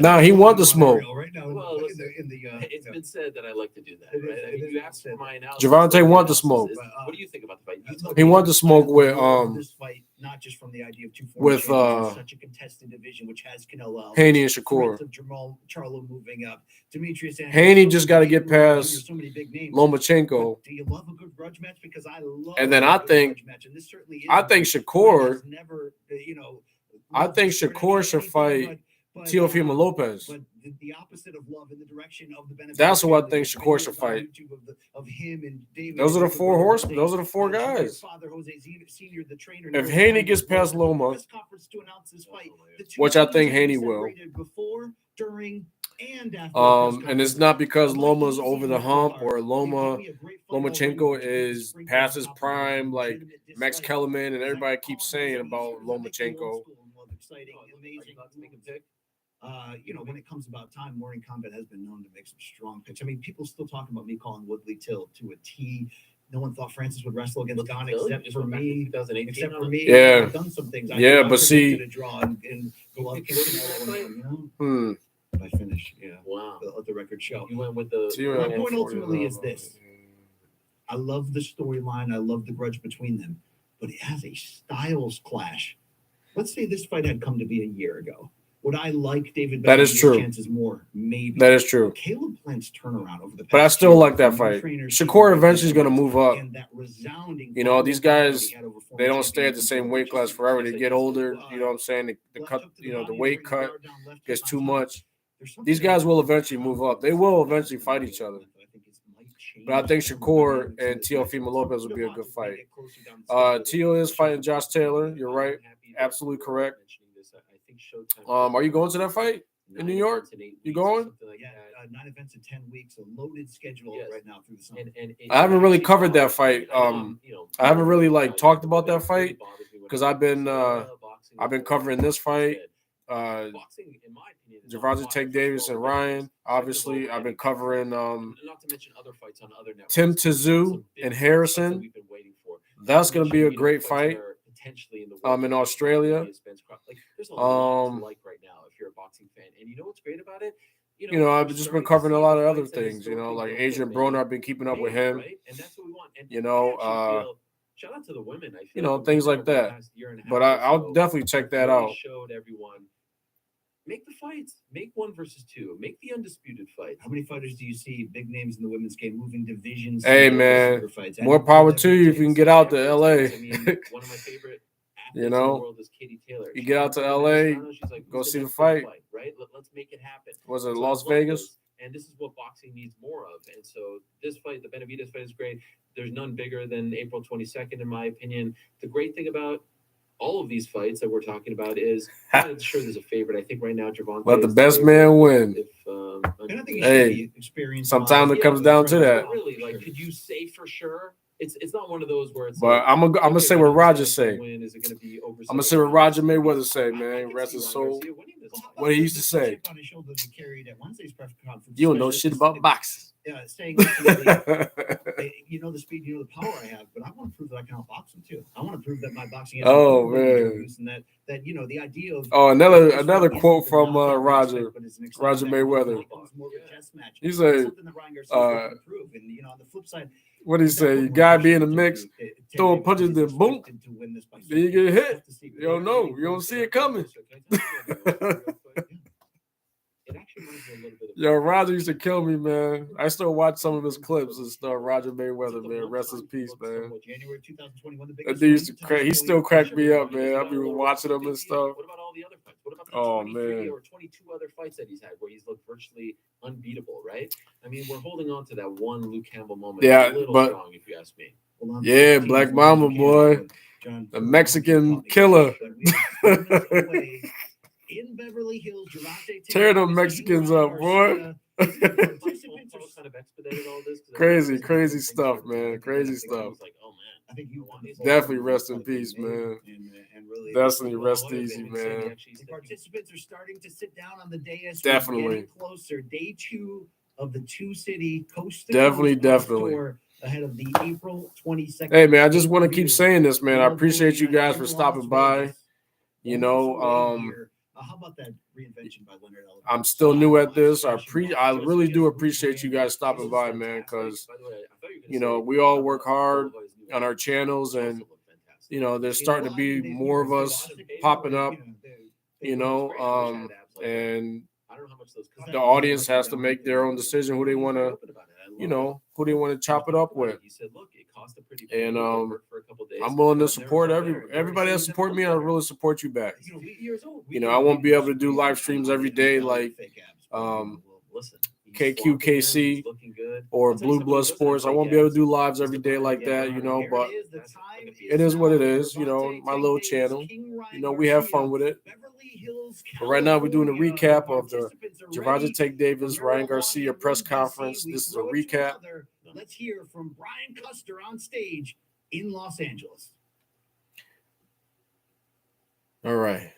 Nah, he want to smoke.
Right now,
Well, listen, it's been said that I like to do that. Right? I mean, you asked for my analysis.
Gervonta want to smoke.
What do you think about the fight? You tell
He
me.
wanted to smoke with
this fight, not just from the idea of
with,
such a contested division, which has Canelo
Haney and Shakur.
of Jamal Charlo moving up. Demetrius
Haney just got to get past
so many big names.
Lomachenko.
Do you love a good grudge match? Because I love.
And then
a
I
good
think-
grudge match, and this certainly is
I think Shakur.
never,
I think Shakur should fight Teofimo Lopez.
But the opposite of love in the direction of the benefit.
That's who I think Shakur should fight.
Of him and David.
Those are the four horsemen. Those are the four guys.
Father Jose Senior, the trainer.
If Haney gets past Loma,
press conference to announce this fight, the two
which I think
fighters
Haney
were
will.
separated before, during, and after the press
And it's
conference.
not because
I'd like
Loma's
to see
over the
him
hump
far.
or
He gave
Loma.
me a great fight already,
Lomachenko
which
is
brings
past
on
his
top of
prime, like
legitimate
Max
dislike.
Kellerman, and
Is
everybody
that
keeps
calm? Is
saying
that
about
easier? Does that make the
Lomachenko.
old school and love exciting, amazing moves? When it comes about time, Morning Combat has been known to make some strong picks. I mean, people still talking about me calling Woodley Till to a T. No one thought Francis would wrestle against Don except for me.
2018.
Except for me.
Yeah.
I've done some things.
Yeah,
I
but see-
predicted a draw and Golovkin,
Hmm.
If I finish, yeah.
Wow.
Let the record show.
You went with the.
My point ultimately is this. I love the storyline. I love the grudge between them, but it has a styles clash. Let's say this fight had come to be a year ago. Would I like David
That
Beckham
is true.
chances more? Maybe.
That is true.
Caleb Clint's turnaround over the past
But I still
year.
like that
New
fight.
trainers
Shakur
taking
eventually is
over
going to move up.
and that resounding
You know, these guys,
he had over former
they don't stay at the
champion
same weight class forever. They get older. You know what I'm saying? The cut, you know, the weight cut gets too much. These guys will eventually move up. They will eventually fight each other. But I think Shakur and Teofimo Lopez would be a good fight. Teo is fighting Josh Taylor. You're right. Absolutely correct. Are you going to that fight in New York? You going?
Yeah, 9 events in 10 weeks, a loaded schedule right now through the summer.
I haven't really covered that fight. I haven't really like talked about that fight because I've been covering this fight. Gervonta Tank Davis and Ryan. Obviously, I've been covering
not to mention other fights on other networks.
Tim Tszyu and Harrison. That's gonna be a great fight. In Australia.
There's a lot to like right now if you're a boxing fan. And you know what's great about it?
You know, I've just been covering a lot of other things. You know, like Adrian Broner. I've been keeping up with him.
And that's what we want. And
you know,
shout out to the women. I feel
you know, things like that. But I'll definitely check that out.
Showed everyone. Make the fights. Make 1 versus 2. Make the undisputed fights.
How many fighters do you see, big names in the women's game, moving divisions?
Hey, man, more power to you if you can get out to LA.
I mean, one of my favorite athletes in the world is Katie Taylor.
You get out to LA, go see the fight.
Right? Let's make it happen.
Was it Las Vegas?
And this is what boxing needs more of. And so this fight, the Benavidez fight, is great. There's none bigger than April 22nd, in my opinion. The great thing about all of these fights that we're talking about is, I'm not sure there's a favorite. I think right now Gervonta.
Let the best man win.
Hey,
sometimes it comes down to that.
Really, like, could you say for sure? It's not one of those where it's.
But
like,
I'm gonna say what Roger say.
Is it gonna be over?
I'm gonna say what Roger Mayweather say, man. Rest his soul. What he used to say. You don't know shit about boxing.
Yeah, saying you know the speed, you know the power I have, but I want to prove that I can outbox them too. I want to prove that my boxing.
Oh man.
And that you know the idea of.
Oh, another quote from Roger Mayweather. He said,
and you know on the flip side.
What did he say? You gotta be in the mix, throwing punches, then boom, then you get hit. You don't know. You don't see it coming. Yo, Roger used to kill me, man. I still watch some of his clips and stuff. Roger Mayweather, man. Rest in peace, man.
January 2021,
That dude used to he still cracked me up, man. I've been watching him and stuff.
What about all the other fights? What about the
Oh
23
man,
or 22 other fights that he's had where he's looked virtually unbeatable, right? I mean, we're holding on to that one Luke Campbell moment.
Yeah,
a little
but
strong, if you ask me.
Yeah, Black Mama, boy. The Mexican killer.
In Beverly Hills,
tear them Mexicans up, boy. Crazy stuff, man. Crazy stuff.
I think you
definitely rest in peace, man. Definitely rest easy, man.
Participants are starting to sit down on the dais.
Definitely
closer. Day 2 of the 2-city coast.
Definitely.
Ahead of the April 22nd.
Hey, man, I just want to keep saying this, man. I appreciate you guys for stopping by. You know,
how about that reinvention by Leonard Ellis?
I'm still new at this. I really do appreciate you guys stopping by, man, because you know we all work hard on our channels, and you know there's starting to be more of us popping up. You know, and the audience has to make their own decision who they want to, you know, who they want to chop it up with. And I'm willing to support everybody that support me. I really support you back. You know, I won't be able to do live streams every day like KQKC or Blue Blood Sports. I won't be able to do lives every day like that, you know, but it is what it is, you know, my little channel. You know, we have fun with it. But right now we're doing a recap of the Gervonta Tank Davis, Ryan Garcia press conference. This is a recap.
Let's hear from Brian Custer on stage in Los Angeles.
All right.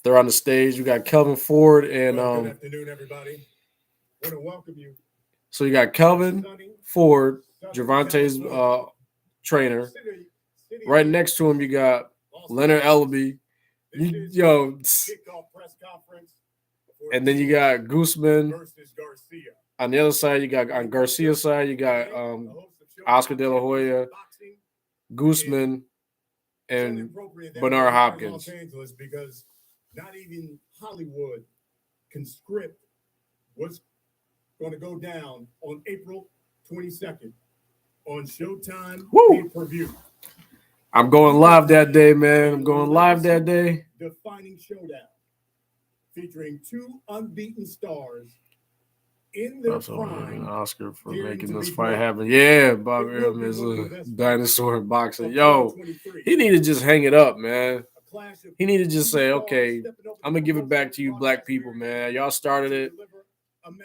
They're on the stage. We got Kelvin Ford and
good afternoon, everybody. I want to welcome you.
So you got Kelvin Ford, Gervonta's trainer. Right next to him, you got Leonard Ellerbe. Yo, and then you got Guzman. On the other side, you got on Garcia's side, you got Oscar De La Hoya, Guzman, and Bernard Hopkins.
Because not even Hollywood can script what's going to go down on April 22nd on Showtime pay-per-view.
I'm going live that day, man. I'm going live that day.
Defining showdown featuring two unbeaten stars in their prime.
Oscar for making this fight happen. Yeah, Bob Arum is a dinosaur in boxing. Yo, he need to just hang it up, man. He need to just say, okay, I'm going to give it back to you black people, man. Y'all started it.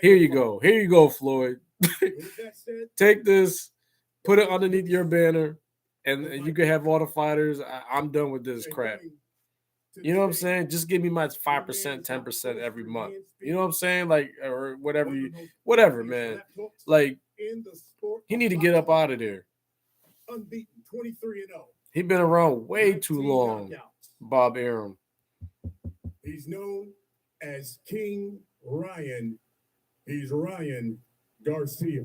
Here you go. Here you go, Floyd. Take this, put it underneath your banner, and you can have all the fighters. I'm done with this crap. You know what I'm saying? Just give me my 5%, 10% every month. You know what I'm saying? Like, or whatever, man. Like, he need to get up out of there.
Unbeaten, 23-0.
He been around way too long, Bob Arum.
He's known as King Ryan. He's Ryan Garcia.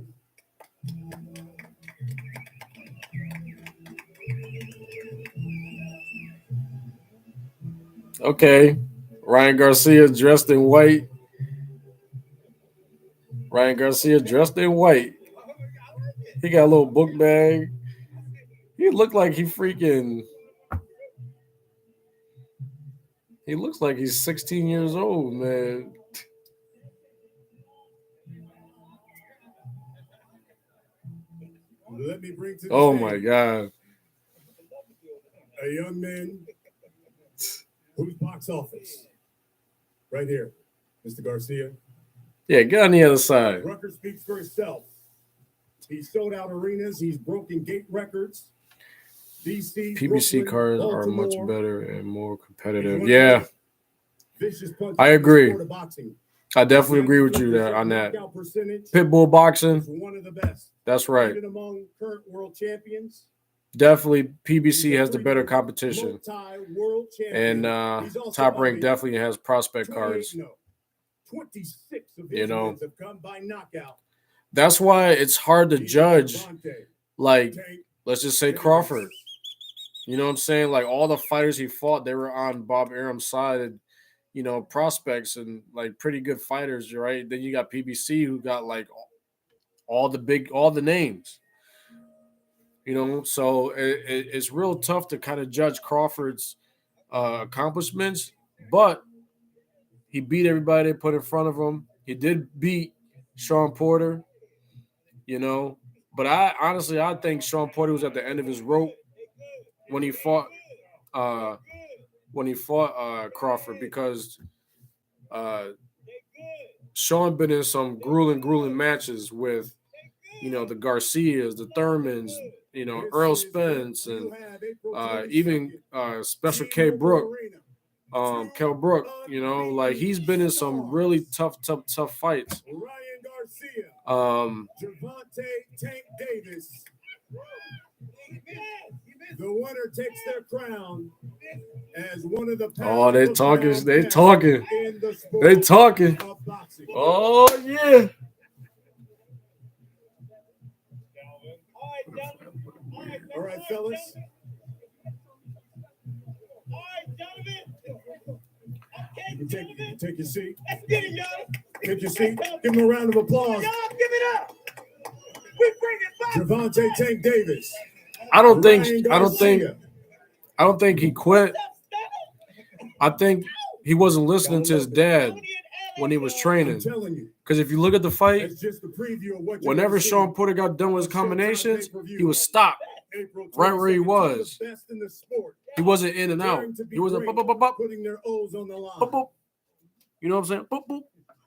Okay, Ryan Garcia dressed in white. Ryan Garcia dressed in white. He got a little book bag. He looked like he looks like he's 16 years old, man.
Let me bring to the
Oh
stage
my God.
a young man whose box office right here, Mr. Garcia.
Yeah, get on the other side.
Record speaks for itself. He's sold out arenas. He's broken gate records. DC,
PBC
Brooklyn,
cards are much
Baltimore.
better and more
He's
competitive.
one of
Yeah,
the vicious punches
I
in the
agree.
sport of boxing.
I definitely agree with you there on that.
Knockout percentage
Pitbull boxing,
is one of the best.
that's right.
Even among current world champions.
Definitely, PBC has the better competition.
Multi-world
And
champion. He's also
Top Rank
undefeated.
definitely has prospect
28-0.
cards.
26 of
You
his
know.
wins have come by knockout.
That's why it's hard to
He's
judge,
Gervonta,
like,
Tank,
let's just say
Davis.
Crawford. You know what I'm saying? Like, all the fighters he fought, they were on Bob Arum's side, and, you know, prospects and, like, pretty good fighters, right? Then you got PBC who got, like, all the names. You know, so it's real tough to kind of judge Crawford's accomplishments, but he beat everybody they put in front of him. He did beat Sean Porter, you know, but I think Sean Porter was at the end of his rope when he fought Crawford, because Sean been in some grueling matches with, you know, the Garcias, the Thurmans, you know, Earl Spence, and even Special K. Brook, Kell Brook, you know, like, he's been in some really tough fights.
Ryan Garcia, Gervonta Tank Davis. The winner takes their crown as one of the
They talking.
in the sport
They talking.
of boxing.
Oh yeah.
All right, fellas. You can take your seat.
Let's get it, y'all.
Take your seat. Give him a round of applause.
Y'all give it up. We bring it back.
Gervonta Tank Davis.
I don't think
Garcia.
he quit. I think he wasn't listening to his dad when he was
I'm
training.
telling you,
Because if you look at the fight,
it's just a preview of what you're
whenever
gonna see.
Sean Porter got done with his combinations,
Pay-per-view.
he was stopped
April
right where he
22nd,
was.
the best in the sport.
He wasn't in and out.
Daring to be
He was a
great,
boop, boop, boop, boop,
putting their O's on the line.
boop, boop. You know what I'm saying? Boop, boop.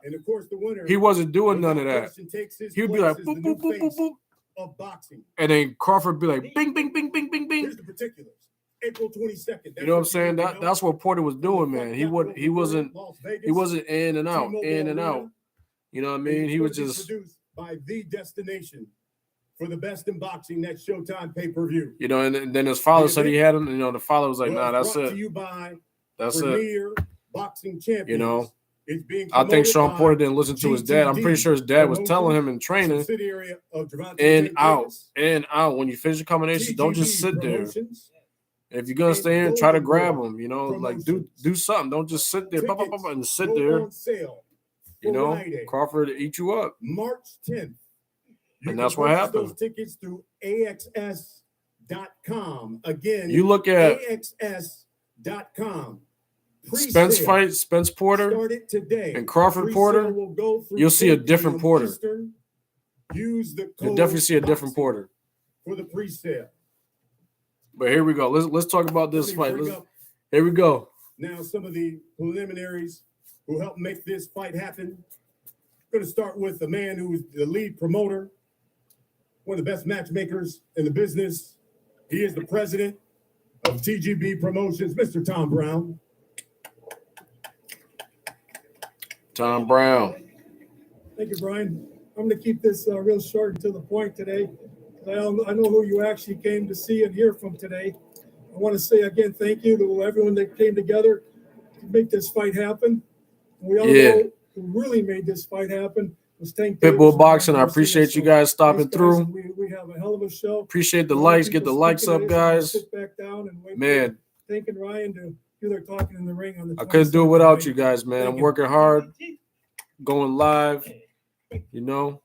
And of course, the winner.
He wasn't doing
without
none of that.
question, takes his
He would be
place
like
as
boop,
the
boop,
new
boop, boop,
face
boop.
of boxing.
And then Crawford be like bing, bing, bing, bing, bing, bing.
Here's the particulars. April 22nd.
You know what I'm saying? That's what Porter was doing, man. He wasn't in and out, in and out. You know what I mean? He was just,
produced by The Destination for the best in boxing. Next Showtime pay-per-view.
you know, and then his father said he had him. You know, the father was like,
Well,
nah,
it's
that's
brought to
it.
you by
That's it.
Premier Boxing Champions.
You know,
It's being
I think
promoted
Sean
by
Porter didn't listen to his dad. I'm pretty sure his dad was telling him in training,
subsidiary of Gervonta
in,
Tank
out,
Davis.
in, out. When you finish your combination, don't just
TGB
sit there.
Promotions.
If you're gonna
and
stay in, try to
Golden
grab
Boy
him. You know, like
Promotions.
do something. Don't just sit there,
Tickets
and sit
go
there.
on sale
You know,
Friday,
Crawford eat you up.
March 10th. You
And
can
that's what
purchase
happened.
Those tickets through AXS.com. Again,
You look at
AXS.com.
Spence fight, Spence Porter,
started today.
and Crawford Porter,
will go through
you'll see a
4
different
p.m.
Porter.
Eastern. Use the code
You'll definitely see a different
BOXING
Porter.
for the pre-sale.
But here we go. Let's talk about this
Let me
fight.
bring up
Here we go.
now some of the preliminaries who helped make this fight happen. Going to start with the man who's the lead promoter, one of the best matchmakers in the business. He is the president of TGB Promotions, Mr. Tom Brown.
Tom Brown.
Thank you, Brian. I'm going to keep this real short and to the point today. I know who you actually came to see and hear from today. I want to say again, thank you to everyone that came together to make this fight happen. We all know who really made this fight happen was Tank Davis.
Pitbull Boxing, I appreciate you guys stopping through.
We have a hell of a show.
Appreciate the likes. Get the likes up, guys.
Sit back down and wait.
Man,
for Tank and Ryan to do their talking in the ring on the.
I couldn't do it
22nd,
without
right?
you guys, man.
Thank
I'm
you.
working hard, going live. You know,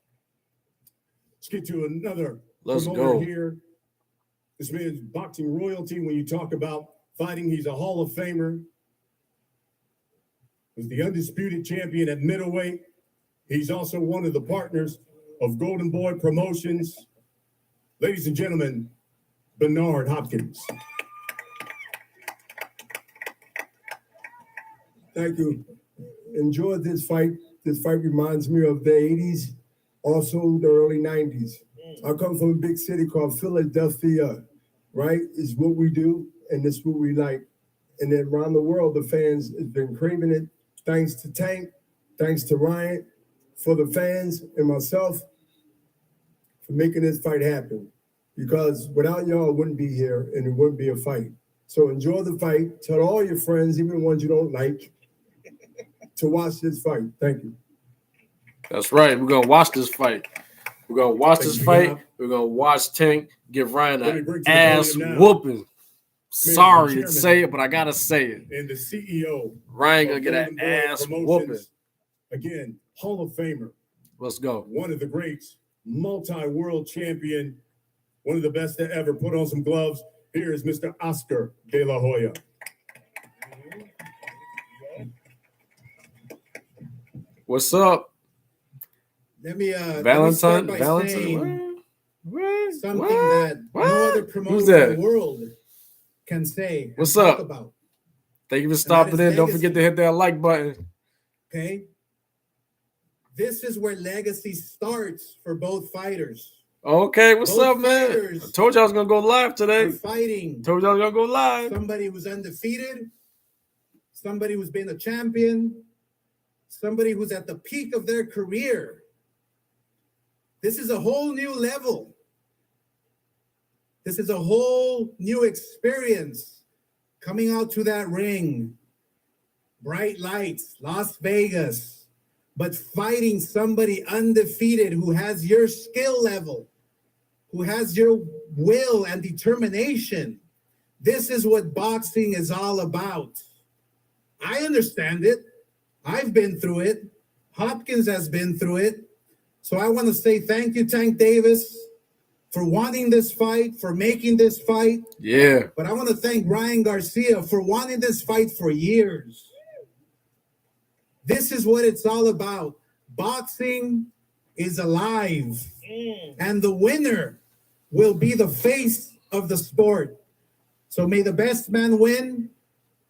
Let's get to another
let's
promoter
go.
here. This man's boxing royalty. When you talk about fighting, he's a Hall of Famer. Was the undisputed champion at middleweight. He's also one of the partners of Golden Boy Promotions. Ladies and gentlemen, Bernard Hopkins.
Thank you. Enjoyed this fight. This fight reminds me of the 80s, also the early 90s. I come from a big city called Philadelphia, right? It's what we do, and it's what we like. And then around the world, the fans have been craving it. Thanks to Tank, thanks to Ryan, for the fans and myself, for making this fight happen. Because without y'all, it wouldn't be here, and it wouldn't be a fight. So enjoy the fight. Tell all your friends, even the ones you don't like, to watch this fight. Thank you.
That's right. We're gonna watch this fight. We're gonna watch this fight. We're gonna watch Tank give Ryan an ass whooping. Sorry to say it, but I gotta say it.
And the CEO.
Ryan gonna get an ass whooping.
Again, Hall of Famer.
Let's go.
One of the greats, multi-world champion, one of the best to ever put on some gloves. Here is Mr. Oscar De La Hoya.
What's up?
Let me
Valentine.
start by
Valentine.
saying
What?
something
What?
that
What?
no other
Who's
promoter
that?
in the world can say. and
What's
talk
up?
About.
Thank you for stopping
that is
in. Don't forget to hit that like button.
Okay. This is where legacy starts for both fighters.
Okay, what's
Both
up, man?
fighters
I told you I was gonna go live today.
are fighting.
Told you I was gonna go live.
Somebody who's undefeated, somebody who's been a champion, somebody who's at the peak of their career. This is a whole new level. This is a whole new experience coming out to that ring. Bright lights, Las Vegas, but fighting somebody undefeated who has your skill level, who has your will and determination. This is what boxing is all about. I understand it. I've been through it. Hopkins has been through it. So I want to say thank you, Tank Davis, for wanting this fight, for making this fight.
Yeah.
But I want to thank Ryan Garcia for wanting this fight for years. This is what it's all about. Boxing is alive. And the winner will be the face of the sport. So may the best man win.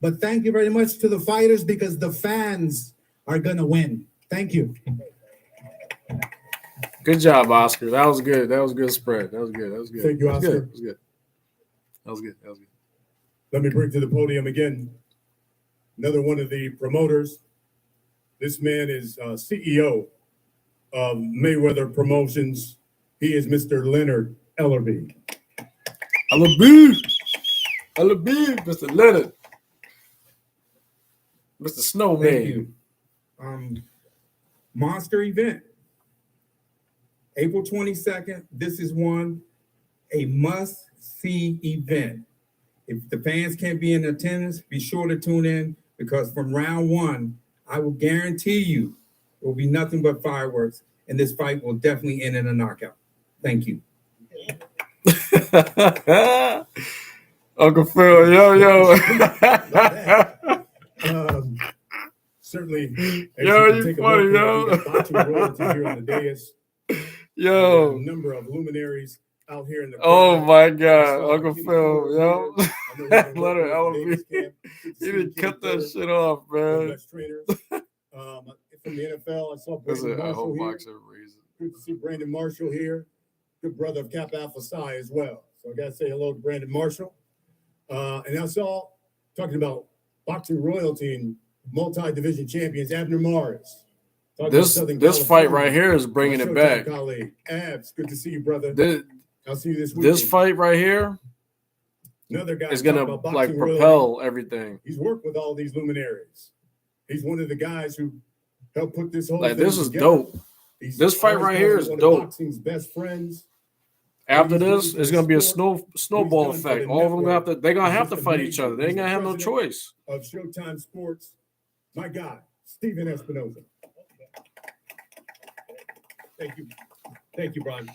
But thank you very much to the fighters because the fans are going to win. Thank you.
Good job, Oscar. That was good. That was a good spread. That was good. That was good.
Thank you,
That was
Oscar.
good. That was good. That was good. That was good.
Let me bring to the podium again another one of the promoters. This man is CEO of Mayweather Promotions. He is Mr. Leonard Ellerby.
Ellerby, Mr. Leonard, Mr. Snowman.
Thank you. Monster event. April 22nd. This is a must-see event. If the fans can't be in attendance, be sure to tune in because from round one, I will guarantee you It will be nothing but fireworks, and this fight will definitely end in a knockout. Thank you.
Uncle Phil, yo.
Certainly,
Yo,
as
you
take a
funny,
look,
yo.
we got boxing royalty here on the dais.
Yo.
A number of luminaries out here in the
Oh
crowd.
my God,
I saw
Uncle
Kenny
Phil,
Ford
yo.
here. I know he's been
Let her
working with the
elevate.
Davis camp. Good to
He
see
didn't
Kenny
cut that
Ford,
shit off,
one of the
man.
best trainers. From the NFL, I saw
Listen,
Brandon
I
Marshall
hope
here.
boxing reason.
Good to see Brandon Marshall here. Good brother of Kappa Alpha Psi as well. So I got to say hello to Brandon Marshall. And I saw, talking about boxing royalty and multi-division champions, Abner Morris.
This fight right here is bringing it back.
Colleague. Abs, good to see you, brother. I'll see you this week.
This fight right here
Another guy
is gonna like propel everything.
He's worked with all these luminaries. He's one of the guys who helped put this whole
Like
thing
this is
together.
dope.
He's
This fight
always
right
been
here is
one of
dope.
boxing's best friends.
After
What he's
this,
doing for
it's
the
gonna be a
sport,
snowball
what he's done for
effect.
the
All of them gonna have to.
network
They're gonna
is
have to
just
fight each
amazing.
other. They ain't
He's
gonna
the
have no
president
choice.
Of Showtime Sports, my guy, Steven Espinoza.
Thank you, Brian.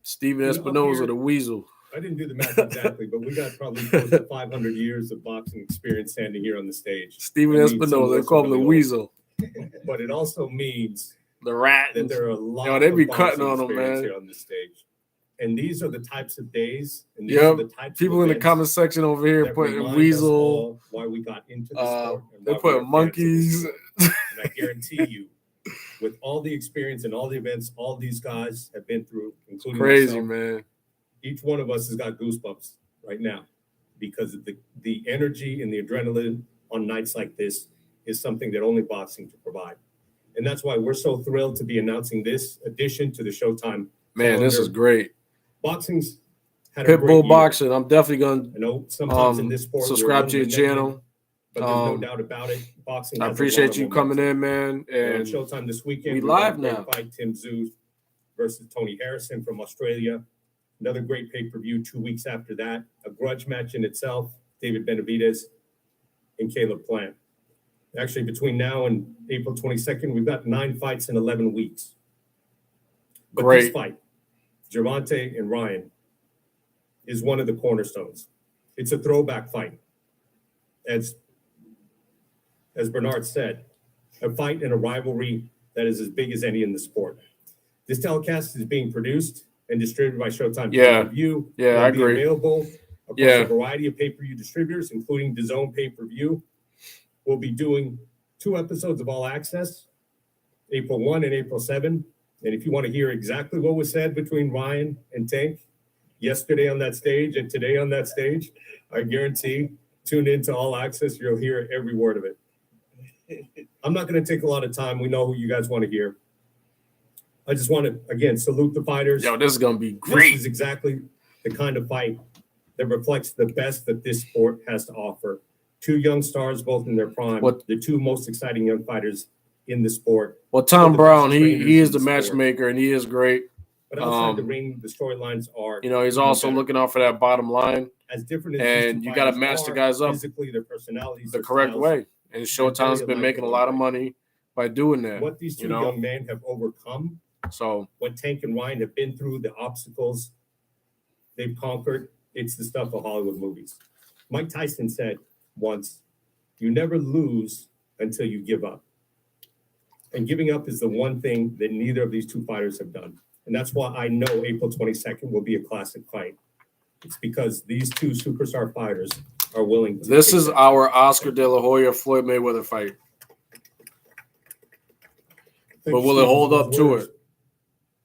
Steven
You know, up
Espinoza,
here-
the Weasel.
I didn't do the math exactly, but we got probably close to 500 years of boxing experience standing here on the stage.
Steven
That means some of
Espinoza. They
us are
call him the
really old.
Weasel.
But it also means
The rat.
that there are a lot
Yo, they be
of boxing
cutting on him,
experience
man.
here on this stage. And these are the types of days and these are
Yep.
the types
People
of
in the
events
comment section over here
that
putting
remind us
Weasel.
all why we got into the sport. And
They
why we
put
are fans of this
monkeys.
sport. And I guarantee you, with all the experience and all the events all these guys have been through, including
Crazy,
myself,
man.
each one of us has got goosebumps right now because of the energy and the adrenaline on nights like this is something that only boxing can provide. And that's why we're so thrilled to be announcing this addition to the Showtime.
Man, this is
calendar.
great.
Boxing's had a great
Pitbull
year.
Boxing. I'm definitely gonna
I know sometimes in this sport we're a
subscribe to
little
your
bit
channel.
negative, but there's no doubt about it. Boxing.
I
has a
appreciate
lot
you
of
coming
momentum.
in, man.
And on
And
Showtime this weekend,
we
we've got
live
a great
now.
Fight Tim Tszyu versus Tony Harrison from Australia. Another great pay-per-view 2 weeks after that. A grudge match in itself. David Benavidez and Caleb Plant. Actually, between now and April 22nd, we've got 9 fights in 11 weeks. But this
Great.
fight, Gervonta and Ryan, is one of the cornerstones. It's a throwback fight. As Bernard said, a fight and a rivalry that is as big as any in the sport. This telecast is being produced and distributed by Showtime
Yeah.
Pay-Per-View.
Yeah,
It'll
I
be
agree.
available across
Yeah.
a variety of pay-per-view distributors, including DAZN Pay-Per-View. We'll be doing 2 episodes of All Access, April 1 and April 7. And if you want to hear exactly what was said between Ryan and Tank yesterday on that stage and today on that stage, I guarantee, tune into All Access. You'll hear every word of it. I'm not going to take a lot of time. We know who you guys want to hear. I just want to, again, salute the fighters.
Yo, this is gonna be
This
great.
is exactly the kind of fight that reflects the best that this sport has to offer. 2 young stars, both in their prime.
What-
The 2 most exciting young fighters in the sport.
Well,
One
Tom
of the
Brown,
best
he
trainers
is
in
the
sport.
matchmaker and he is great.
But outside the
Um,
ring, the storylines are.
You know, he's
even
also
better.
looking out for that bottom line
As different as
and
these 2
you gotta
fighters
match the
are,
guys up
physically, their personalities,
the
their
correct
styles,
way. And Showtime's
very
been making a
alike
lot of
in
money by doing that.
What these 2
You know,
young men have overcome,
so
what Tank and Ryan have been through, the obstacles they've conquered, it's the stuff of Hollywood movies. Mike Tyson said once, "You never lose until you give up." And giving up is the one thing that neither of these 2 fighters have done. And that's why I know April 22nd will be a classic fight. It's because these 2 superstar fighters are willing to.
this
take
is
that.
our Oscar De La Hoya Floyd Mayweather fight.
Thank
But
you,
will it
Steve,
hold
for
up
those
to
words.
it?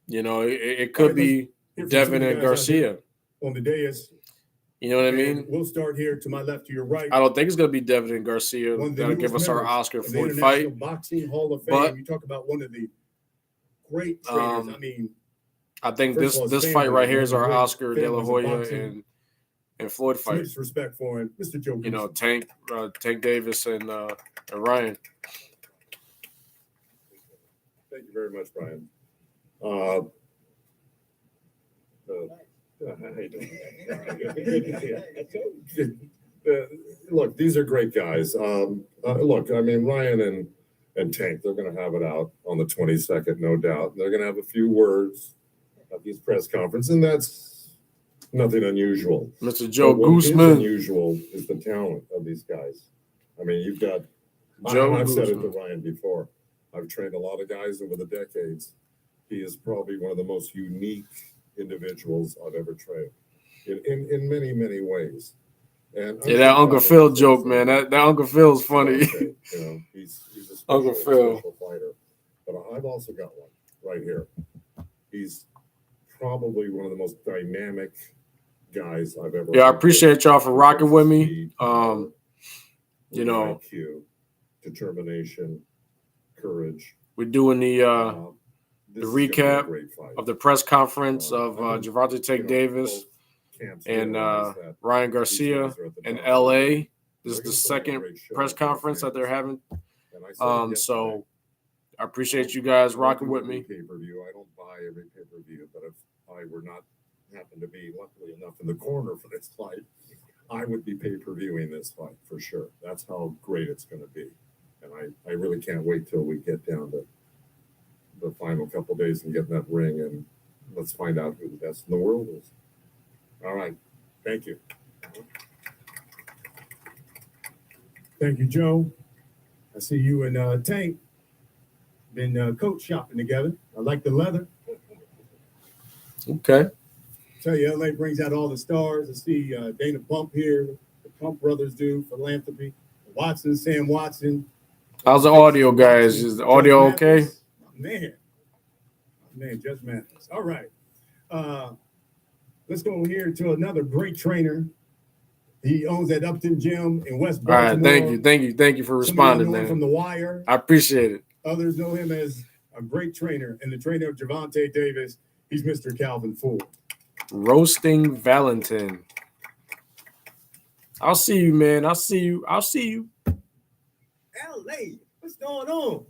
You know, it could
All right,
be
Hear from
Devin
some of
and
the guys out
Garcia.
here on the dais.
You know what I
And
mean?
We'll start here to my left, to your right.
I don't think it's gonna be Devin and Garcia
One of the
that'll give
newest
us our
members
Oscar
of the
Floyd
International
fight.
Boxing Hall of Fame.
But-
You talk about one of the great trainers. I mean,
I think
First of all,
this
his
fight
family
right
is
here
one
is
of the
our
great
Oscar De La
families of
Hoya
boxing.
and Floyd fight.
tremendous respect for him, Mr. Joe.
You know,
Gibson.
Tank Davis and Ryan.
Thank you very much, Brian. How you doing? Look, these are great guys. Look, I mean, Ryan and Tank. They're going to have it out on the 22nd, no doubt. They're going to have a few words at these press conferences, and that's nothing unusual.
Mr. Joe
But what is
Gooseman.
unusual is the talent of these guys. I mean, you've got
Joe
I've said it to
Gooseman.
Ryan before. I've trained a lot of guys over the decades. He is probably one of the most unique individuals I've ever trained in many, many ways. And
Yeah, that Uncle Phil joke, man. That Uncle Phil's funny.
You know, he's a special,
Uncle Phil.
special fighter. But I've also got one right here. He's probably one of the most dynamic guys I've ever.
Yeah, I
worked
appreciate y'all for rocking with me.
Speed,
You know,
IQ, determination, courage.
we're doing the
This is gonna be a
recap
great fight.
of the press conference of
I've been,
Gervonta Tank Davis
camps
and
realize that
Ryan
these
Garcia
guys are at the
in
top.
LA.
They're
This is
gonna
the
put on a
second
great show
press
for their
conference that they're
fans.
having.
And I said it
So
yesterday.
I appreciate you guys
I don't
rocking
do
with
every
me.
Pay-per-view. I don't buy every pay-per-view, but if I were not happen to be luckily enough in the corner for this fight, I would be pay-per-viewing this fight for sure. That's how great it's going to be. And I really can't wait till we get down to the final couple days and get in that ring, and let's find out who the best in the world is. All right. Thank you.
Thank you, Joe. I see you and Tank been coat shopping together. I like the leather.
Okay.
Tell you, LA brings out all the stars. I see Dana Bump here. The Pump brothers do philanthropy. Watson, Sam Watson.
How's the audio, guys? Is the audio okay?
Man, Judge Mathis. All right. Let's go here to another great trainer. He owns that Upton Gym in West
All right.
Baltimore.
Thank you for responding,
Some of you know him from
man.
The Wire.
I appreciate it.
Others know him as a great trainer, and the trainer of Gervonta Davis, he's Mr. Calvin Ford.
Roasting Valentin. I'll see you, man. I'll see you.
LA, what's going on?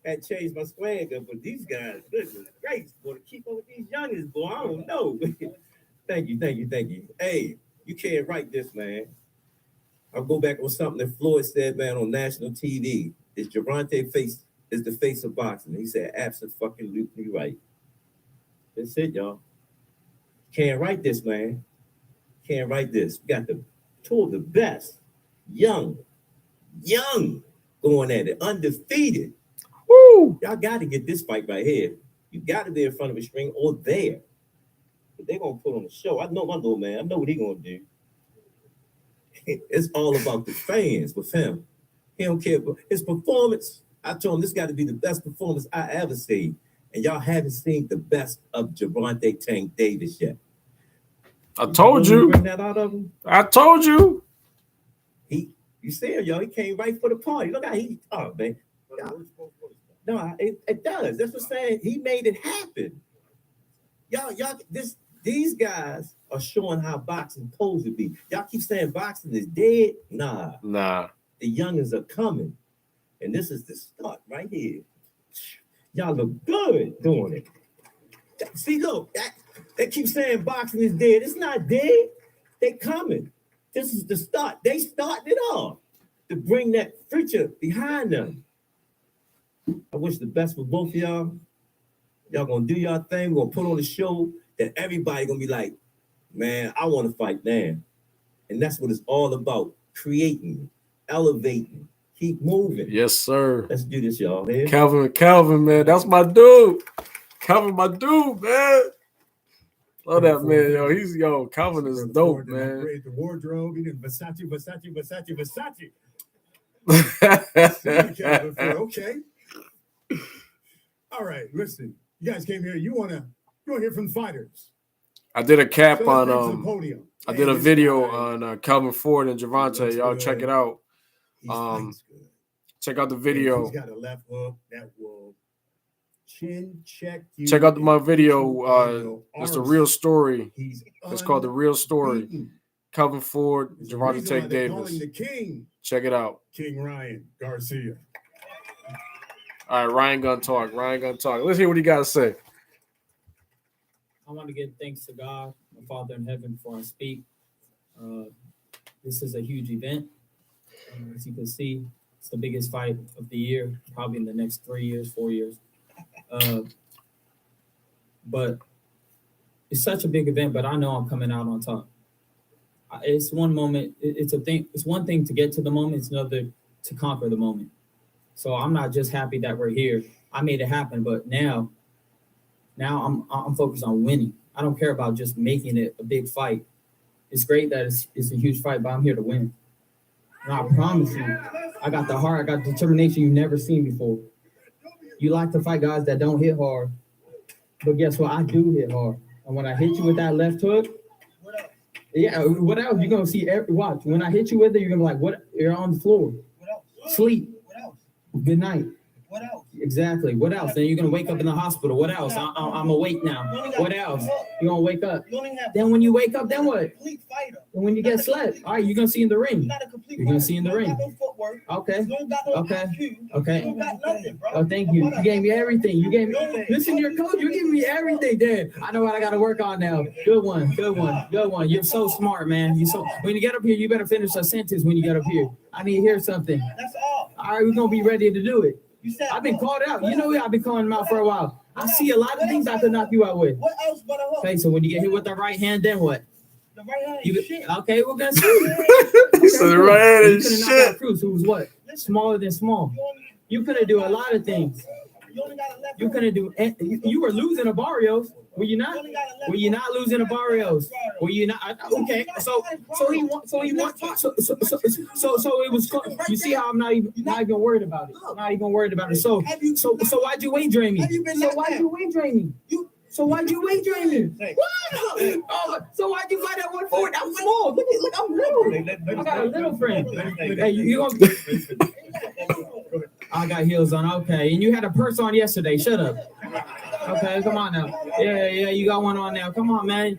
Had to change my swag up, but these guys, goodness gracious, boy, to keep up with these youngins, boy, I don't know. Thank you. Hey, you can't write this, man. I'll go back on something that Floyd said, man, on national TV. Is Gervonta is the face of boxing? He said, absolutely right. That's it, y'all. Can't write this, man. Can't write this. We got two of the best, young, going at it, undefeated.
Woo!
Y'all got to get this fight right here. You got to be in front of a string or there. But they're going to put on a show. I know my little man. I know what he's going to do. It's all about the fans with him. He don't care about his performance. I told him this got to be the best performance I ever seen. And y'all haven't seen the best of Gervonta Tank Davis yet.
I told you.
Bring that out of him.
I told you.
You see him, yo. He came right for the party. Look how man. No, it does. That's what I'm saying. He made it happen. These guys are showing how boxing supposed to be. Y'all keep saying boxing is dead. Nah. The youngins are coming. And this is the start right here. Y'all look good doing it. See, look, they keep saying boxing is dead. It's not dead. They coming. This is the start. They started it off to bring that future behind them. I wish the best for both of y'all. Y'all gonna do y'all thing. We're gonna put on a show that everybody gonna be like, man, I want to fight now. And that's what it's all about. Creating, elevating, keep moving.
Yes, sir.
Let's do this, y'all. Man.
Calvin, man. That's my dude. Calvin, my dude, man. Love that man, yo. Calvin is dope, man.
Upgrade the wardrobe. He did Versace. Okay. All right, listen. You guys came here. You wanna hear from the fighters.
I did a cap
So let's
on
take to the podium.
I did a video on Calvin Ford and Gervonta. Y'all check it out. Check out the video.
He's got a left hook that will chin check you.
Check out my video. It's the real story. It's called The Real Story. Calvin Ford, Gervonta Tank Davis.
The king.
Check it out.
King Ryan Garcia.
All right, Ryan gonna talk. Let's hear what he got to say.
I want to give thanks to God, my Father in heaven, before I speak. This is a huge event. As you can see, It's the biggest fight of the year, probably in the next 3 years, 4 years. But it's such a big event, but I know I'm coming out on top. It's one moment. It's a thing. It's one thing to get to the moment. It's another to conquer the moment. So I'm not just happy that we're here. I made it happen, but now I'm focused on winning. I don't care about just making it a big fight. It's great that it's a huge fight, but I'm here to win. And I promise you, I got the heart, I got determination you've never seen before. You like to fight guys that don't hit hard, but guess what? I do hit hard. And when I hit you with that left hook, what else? You're gonna see watch. When I hit you with it, you're gonna be like, what? You're on the floor. What else? Sleep. What else? Good night. What else? Exactly. What else? Then you're gonna wake up in the hospital. What else? I'm awake now. What else? You're gonna wake up. Then when you wake up, then what? And when you get slept, all right, you're gonna see in the ring. You're gonna see in the ring. Okay. Okay. Oh, thank you. You gave me everything. You gave me. Listen, your coach. You're giving me everything, Dan. I know what I gotta work on now. Good one. Good one. Good one. You're so smart, man. You so. When you get up here, you better finish a sentence. When you get up here, I need to hear something. That's all. All right, we're gonna be ready to do it. I've been called out. You know, I've been calling him out for a while. I see a lot of things I could knock you out with. What else but a hook? Okay, so when you get hit with the right hand, then what? The right hand is shit. Okay, we're gonna see.
He said the right hand is shit. You could have knocked out Cruz, who was what? Smaller than small. You could have do a lot of things. You couldn't do. You were losing to Barrios. Were you not? Were you not losing to Barrios? Were you not? Okay. So he won. So it was. You see how I'm not even worried about it. I'm not even worried about it. So why'd you weight drain me? So why'd you weight drain me? So why'd you weight drain me? What? Oh, so why'd you fight at 140? I'm small. Look, I'm little. I got a little friend. Hey, you gonna? I got heels on. Okay, and you had a purse on yesterday. Shut up. Okay, come on now. Yeah, you got one on now. Come on, man.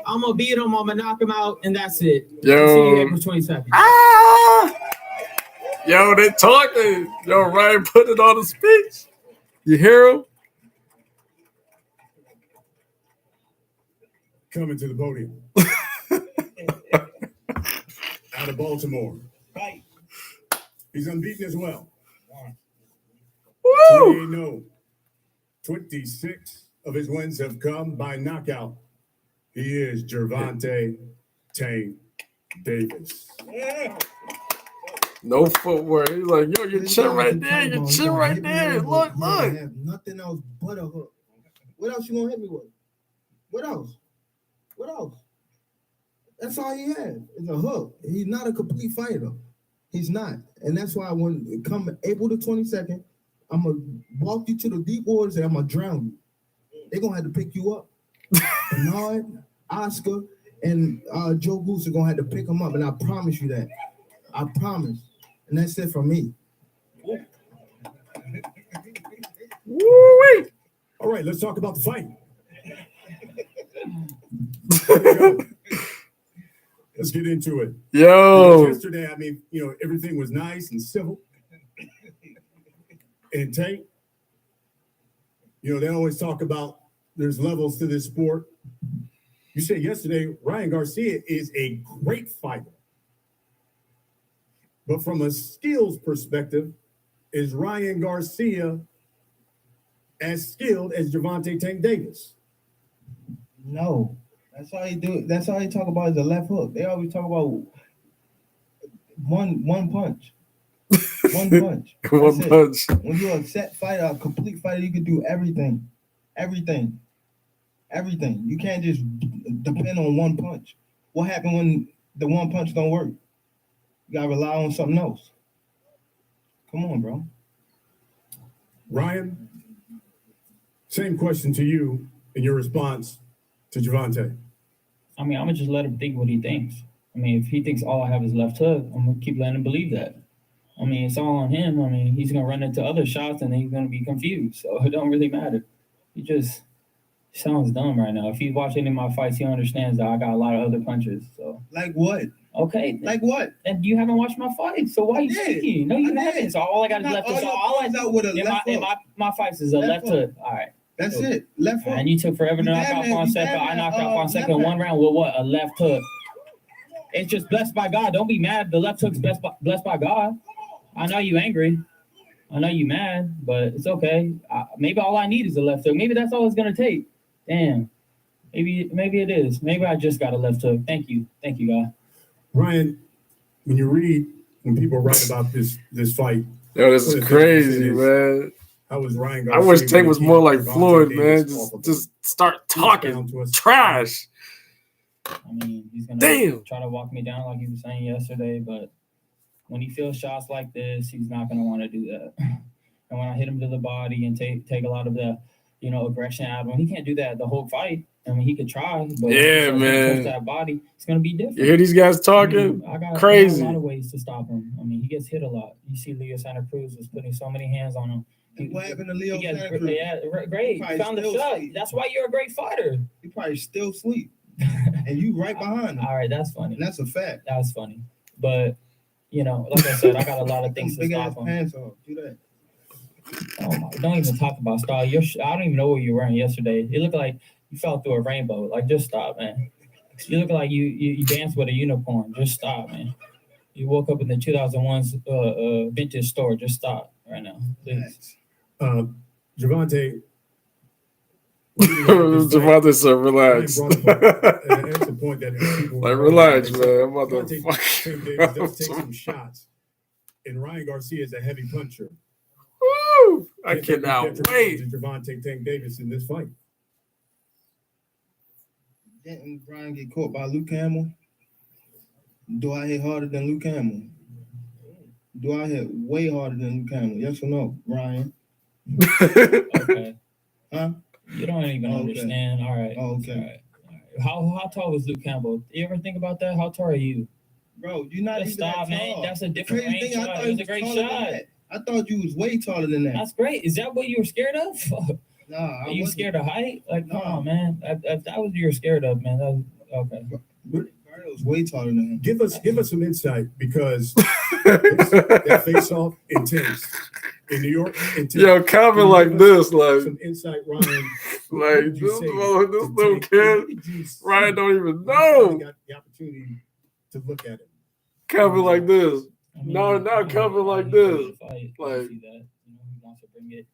I'm gonna beat him. I'm gonna knock him out, and that's it. Yo.
See you here for 20 seconds.
Yo, they talking. Yo, Ryan put it on the speech. You hear him?
Coming to the podium. Out of Baltimore. Right. He's unbeaten as well.
Woo!
28-0. 26 of his wins have come by knockout. He is Gervonta Tank Davis.
No footwork. He's like, yo, your chin right there. Your chin right there. Look.
I have nothing else but a hook. What else you gonna hit me with? What else? That's all he has is a hook. He's not a complete fighter. He's not. And that's why when it come April the 22nd, I'm going to walk you to the deep waters and I'm going to drown you. They're going to have to pick you up. Bernard, Oscar, and Joe Goose are going to have to pick him up. And I promise you that. I promise. And that's it for me.
Woo-wee. All right, let's talk about the fight. Let's get into it.
Yo.
Yesterday, everything was nice and civil. And Tank, they always talk about there's levels to this sport. You said yesterday, Ryan Garcia is a great fighter. But from a skills perspective, is Ryan Garcia as skilled as Gervonta Tank Davis?
No. That's all he do. That's all he talk about is the left hook. They always talk about one punch. One punch.
One punch.
When you're a set fighter, a complete fighter, you can do everything. Everything. You can't just depend on one punch. What happens when the one punch don't work? You gotta rely on something else. Come on, bro.
Ryan, same question to you in your response to Gervonta.
I mean, I'm gonna just let him think what he thinks. I mean, if he thinks all I have is left hook, I'm gonna keep letting him believe that. I mean, it's all on him. I mean, he's gonna run into other shots and then he's gonna be confused. So it don't really matter. He just sounds dumb right now. If he watched any of my fights, he understands that I got a lot of other punches. So
like what?
Okay.
Like what?
And you haven't watched my fights, so why are you speaking? No, you haven't. So all I got is left hook. So all I do in my fights is a left hook. All right.
That's it. Left hook.
And you took forever to knock out Fonseca. I knocked out Fonseca in one round with what? A left hook. It's just blessed by God. Don't be mad. The left hook's blessed by God. I know you angry. I know you mad, but it's okay. Maybe all I need is a left hook. Maybe that's all it's gonna take. Damn. Maybe it is. Maybe I just got a left hook. Thank you, guy.
Ryan, when people write about this fight,
yo, this is crazy, man.
How was Ryan
I
Garcia
wish Tank was more like
Gervonta
Floyd,
Davis
man. Just start talking trash.
I mean, he's gonna try to walk me down like he was saying yesterday, but when he feels shots like this, he's not gonna want to do that. And when I hit him to the body and take a lot of the, aggression out of him, he can't do that the whole fight. I mean, he could try, but
yeah,
when
man,
touch that body, it's gonna be different.
You hear these guys talking?
I got
crazy.
a lot of ways to stop him. I mean, he gets hit a lot. You see, Leo Santa Cruz was putting so many hands on him.
What happened to Leo Santa Cruz?
Yeah, great. Found the shot.
Sleep.
That's why you're a great fighter.
He probably still sleep, and you right behind him.
All right, that's funny.
And that's a fact.
That's funny, but like I said, I got a lot of things to stop him.
Pants off. Do that.
Oh my! Don't even talk about style. I don't even know what you were wearing yesterday. It looked like you fell through a rainbow. Like, just stop, man. You look like you danced with a unicorn. Just stop, man. You woke up in the 2001's vintage store. Just stop right now, please.
Gervonta.
Gervonta said, relax.
That's the point that people
relax, man. I'm about to
does take some shots, and Ryan Garcia is a heavy puncher.
Woo! I cannot wait.
Gervonta Tank Davis in this fight.
Didn't Ryan get caught by Luke Campbell? Do I hit harder than Luke Campbell? Do I hit way harder than Luke Campbell? Yes or no, Ryan?
Okay.
Huh?
You don't even understand. All right.
Oh, okay.
All right. How tall was Luke Campbell? You ever think about that? How tall are you?
Bro, you're not
Just
even
stop,
that
man.
tall.
That's a different
Crazy
range
thing,
shot. It was a great shot.
I thought you was way taller than that.
That's great. Is that what you were scared of?
Nah,
Are you scared of height? Like, come on, man. If that was what you were scared of, man, that was okay.
Mario was way taller than him.
Give us some insight, because that face-off intense in New York. Intense.
Yo, comment like this, like
some insight, Ryan.
Like this little kid, Ryan don't even know.
Got the opportunity to look at it.
Comment like this. No, comment like this.
Like,
like
see that, he wants to bring it.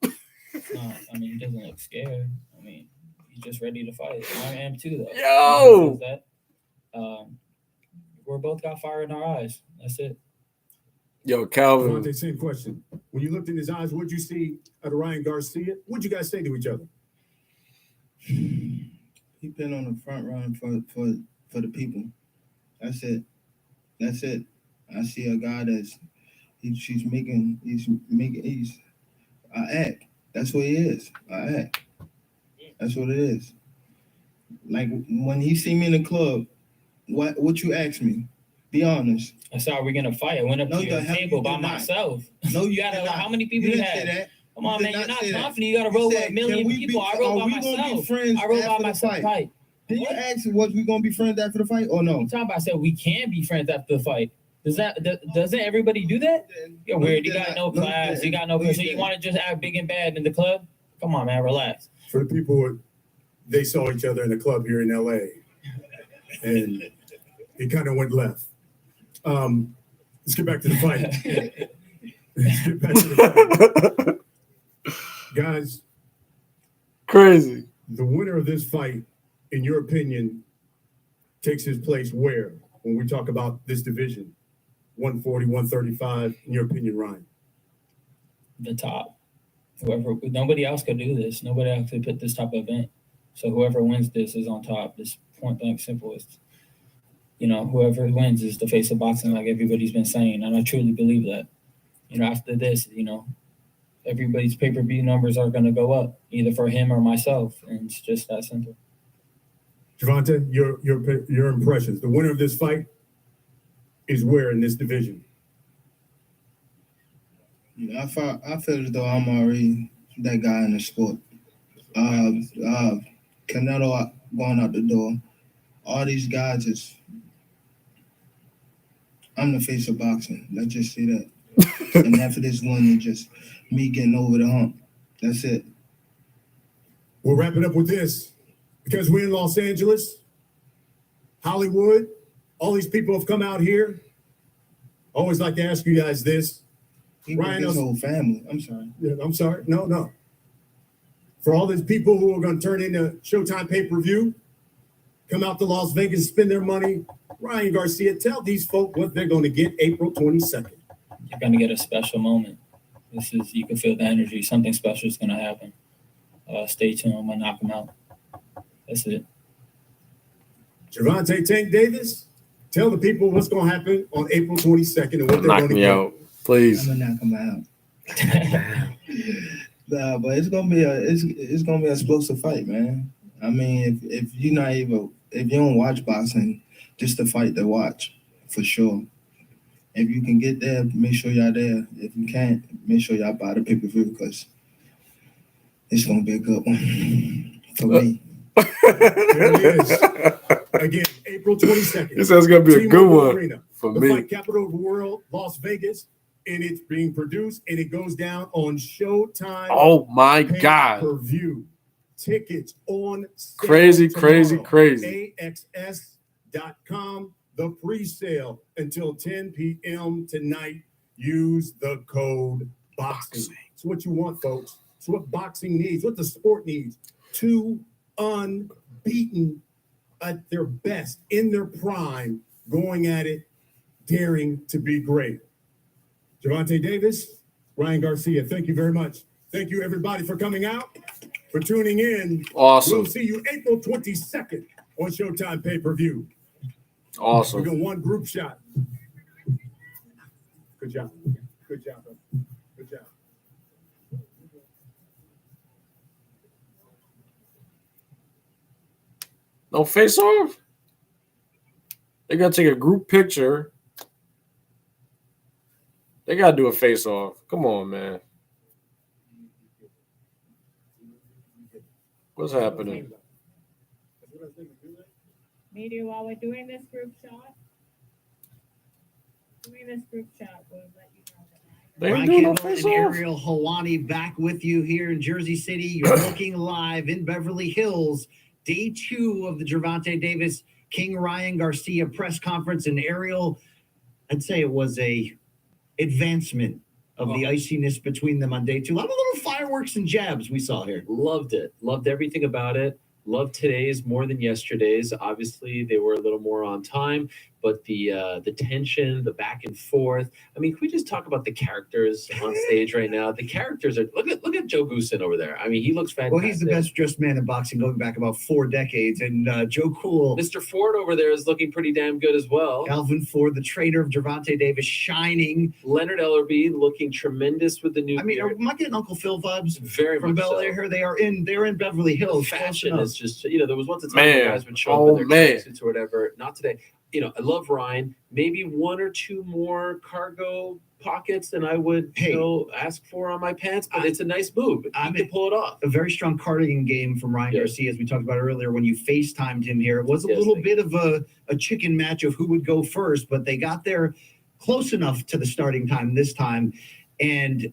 I mean, he doesn't look scared. I mean, he's just ready to fight. I am too, though.
Yo!
We're both got fire in our eyes. That's it.
Yo, Calvin.
Gervonta, same question. When you looked in his eyes, what'd you see out of Ryan Garcia? What'd you guys say to each other?
He been on the front run for the people. That's it. I see a guy he's making I act. That's what he is. I act. That's what it is. Like, when he see me in the club, what you ask me? Be honest.
I said, are we gonna fight? I went up to your table by myself.
No,
you gotta. How many people you had? Come on, man. You're not confident. You gotta roll with a million people. I roll by myself. I roll by myself. Fight.
Did you ask was we gonna be friends after the fight or no?
I'm talking about. I said we can be friends after the fight. Doesn't everybody do that? You're weird. You got no class. You got no person. You want to just act big and bad in the club? Come on, man. Relax.
For the people, they saw each other in the club here in LA, and it kind of went left. Let's get back to the fight. Guys.
Crazy.
The winner of this fight, in your opinion, takes his place where when we talk about this division? 140, 135, in your opinion, Ryan?
The top. Nobody else could do this. Nobody else could put this type of event. So whoever wins this is on top. This point blank simple is, whoever wins is the face of boxing, like everybody's been saying. And I truly believe that. After this, everybody's pay-per-view numbers are going to go up, either for him or myself. And it's just that simple.
Gervonta, your impressions. The winner of this fight is where in this division?
I feel as though I'm already that guy in the sport. Canelo going out the door. All these guys I'm the face of boxing. Let's just say that. And after this one, it's just me getting over the hump. That's it.
We'll wrap it up with this. Because we're in Los Angeles, Hollywood, all these people have come out here. I always like to ask you guys this.
He with his whole family. I'm sorry.
Yeah, I'm sorry. No. For all these people who are going to turn into Showtime pay-per-view, come out to Las Vegas, spend their money. Ryan Garcia, tell these folk what they're going to get April 22nd.
You're going to get a special moment. You can feel the energy. Something special is going to happen. Stay tuned. I'm going to knock him out. That's it.
Gervonta Tank Davis, tell the people what's going to happen on April 22nd and what they're going to get.
Out, please.
I'm going to knock him out. Nah, but it's gonna be an explosive fight, man. I mean, if you don't watch boxing, just a fight to watch for sure. If you can get there, make sure y'all there. If you can't, make sure y'all buy the pay-per-view because it's gonna be a good one for me.
There it is. Again, April 22nd.
This is gonna be a good one
Arena,
for
the
me.
fight capital of the world, Las Vegas. And it's being produced, and it goes down on Showtime.
Oh my God!
Pay-per-view. Tickets on sale
crazy.
AXS.com. The pre-sale until 10 p.m. tonight. Use the code BOXING. It's what you want, folks. It's what boxing needs. What the sport needs. Two unbeaten at their best, in their prime, going at it, daring to be great. Gervonta Davis, Ryan Garcia, thank you very much. Thank you, everybody, for coming out, for tuning in.
Awesome.
We'll see you April 22nd on Showtime pay-per-view.
Awesome.
We got one group shot. Good job. Good job, bro. Good job.
No face-off? They got to take a group picture. They got to do a face-off. Come on, man. What's happening?
Media, while we're doing this group shot, we'll let you know that.
Ryan Campbell and Ariel Helwani back with you here in Jersey City. You're looking live in Beverly Hills. Day 2 of the Gervonta Davis King Ryan Garcia press conference. And Ariel, I'd say it was a advancement of the iciness between them on day 2. A lot of little fireworks and jabs we saw here.
Loved it. Loved everything about it. Loved today's more than yesterday's. Obviously, they were a little more on time, but the tension, the back and forth. I mean, can we just talk about the characters on stage right now? The characters are look at Joe Goosen over there. I mean, he looks fantastic.
Well, he's the best dressed man in boxing going back about 4 decades. And Joe Cool.
Mr. Ford over there is looking pretty damn good as well.
Alvin Ford, the trainer of Gervonta Davis, shining.
Leonard Ellerby looking tremendous with the new.
I mean, am I getting Uncle Phil vibes?
Very
from
much
Bel Air.
so.
They're in Beverly Hills.
Fashion is just, there was once a time
Man.
when guys would show up in their
Man.
tracksuits or whatever. Not today. I love Ryan. Maybe 1 or 2 more cargo pockets than I would ask for on my pants, but it's a nice move. You can pull it off.
A very strong cardigan game from Ryan Garcia, as we talked about earlier when you FaceTimed him here. It was a little bit of a chicken match of who would go first, but they got there close enough to the starting time this time. And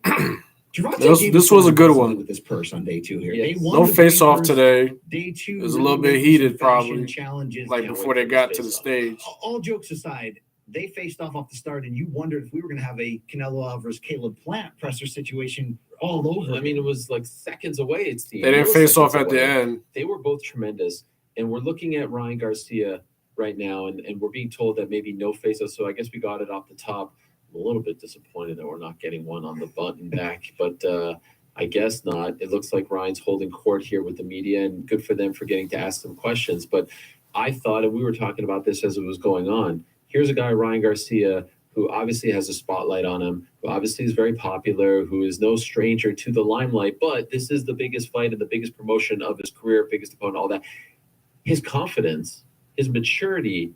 this was a good one.
With this purse on day 2 here.
Yes.
They won
No
the
face-off
papers.
today.
Day 2
It was a little bit heated, probably.
Challenges.
Like before they got to the stage.
All jokes aside, they faced off the start, and you wondered if we were going to have a Canelo Alvarez Caleb Plant presser situation all over.
I mean, it was like seconds away. It seemed.
They didn't face off at the end.
They were both tremendous, and we're looking at Ryan Garcia right now, and we're being told that maybe no face-off. So I guess we got it off the top. I'm a little bit disappointed that we're not getting one on the button back, but I guess not. It looks like Ryan's holding court here with the media, and good for them for getting to ask some questions. But I thought, and we were talking about this as it was going on, here's a guy, Ryan Garcia, who obviously has a spotlight on him, who obviously is very popular, who is no stranger to the limelight, but this is the biggest fight and the biggest promotion of his career, biggest opponent, all that. His confidence, his maturity,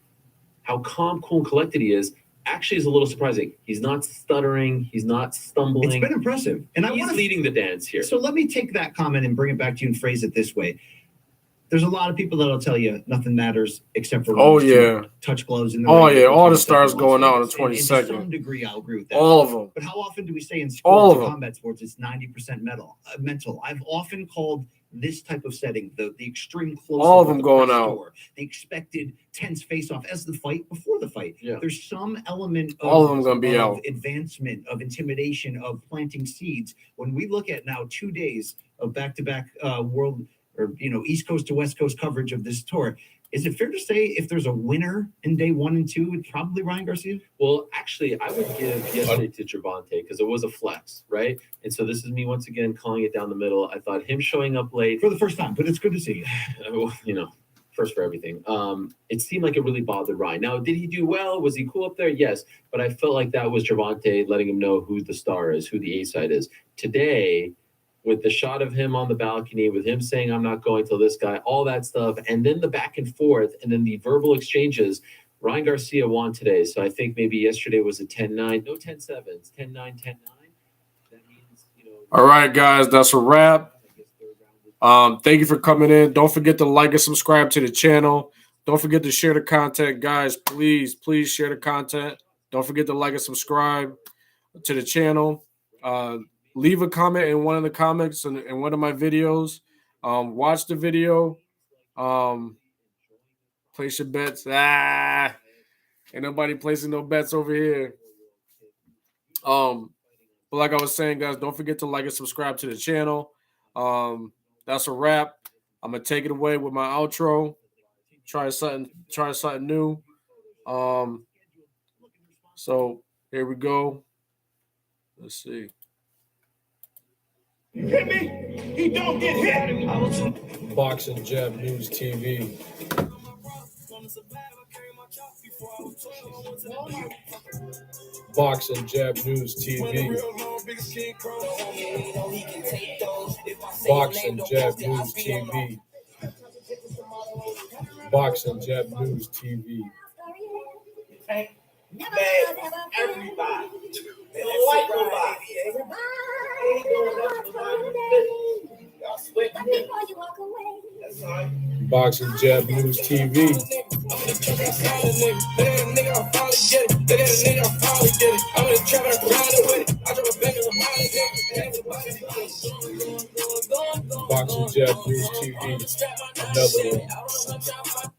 how calm, cool, and collected he is, actually is a little surprising. He's not stuttering. He's not stumbling.
It's been impressive. And
he's leading the dance here.
So let me take that comment and bring it back to you and phrase it this way. There's a lot of people that'll tell you nothing matters except for touch gloves. And
all the stars going out on the 22nd.
To some degree, I'll agree with that.
All of them.
But how often do we say in
All
sports
of
or
them.
combat sports it's 90% mental? I've often called this type of setting, the extreme close.
All of them going out.
The expected tense face-off as the fight before the fight.
Yeah.
There's some element of
all of them going to be out.
Advancement, of intimidation, of planting seeds. When we look at now 2 days of back-to-back world or East Coast to West Coast coverage of this tour, is it fair to say if there's a winner in day 1 and 2, it's probably Ryan Garcia?
Well, actually, I would give yesterday to Gervonta because it was a flex, right? And so this is me once again calling it down the middle. I thought him showing up late
for the first time, but it's good to see you.
First for everything. It seemed like it really bothered Ryan. Now, did he do well? Was he cool up there? Yes, but I felt like that was Gervonta letting him know who the star is, who the A side is. Today, with the shot of him on the balcony, with him saying, I'm not going till this guy, all that stuff, and then the back and forth, and then the verbal exchanges, Ryan Garcia won today. So I think maybe yesterday was a 10-9. No 10-7. It's 10-9, 10-9. That means,
All right, guys, that's a wrap. Thank you for coming in. Don't forget to like and subscribe to the channel. Don't forget to share the content, guys. Please share the content. Don't forget to like and subscribe to the channel. Leave a comment in one of the comments in one of my videos. Watch the video. Place your bets. Ain't nobody placing no bets over here. But like I was saying, guys, don't forget to like and subscribe to the channel. That's a wrap. I'm gonna take it away with my outro. Try something new. So here we go. Let's see.
Hit me, he don't get hit.
Boxing Jab News TV. Boxing Jab News TV. Boxing Jab News TV. Boxing Jab News TV.
Everybody. They don't like nobody. Y'all sweat That's all right.
Boxing Jab News TV. Boxing Jab News TV. Another one.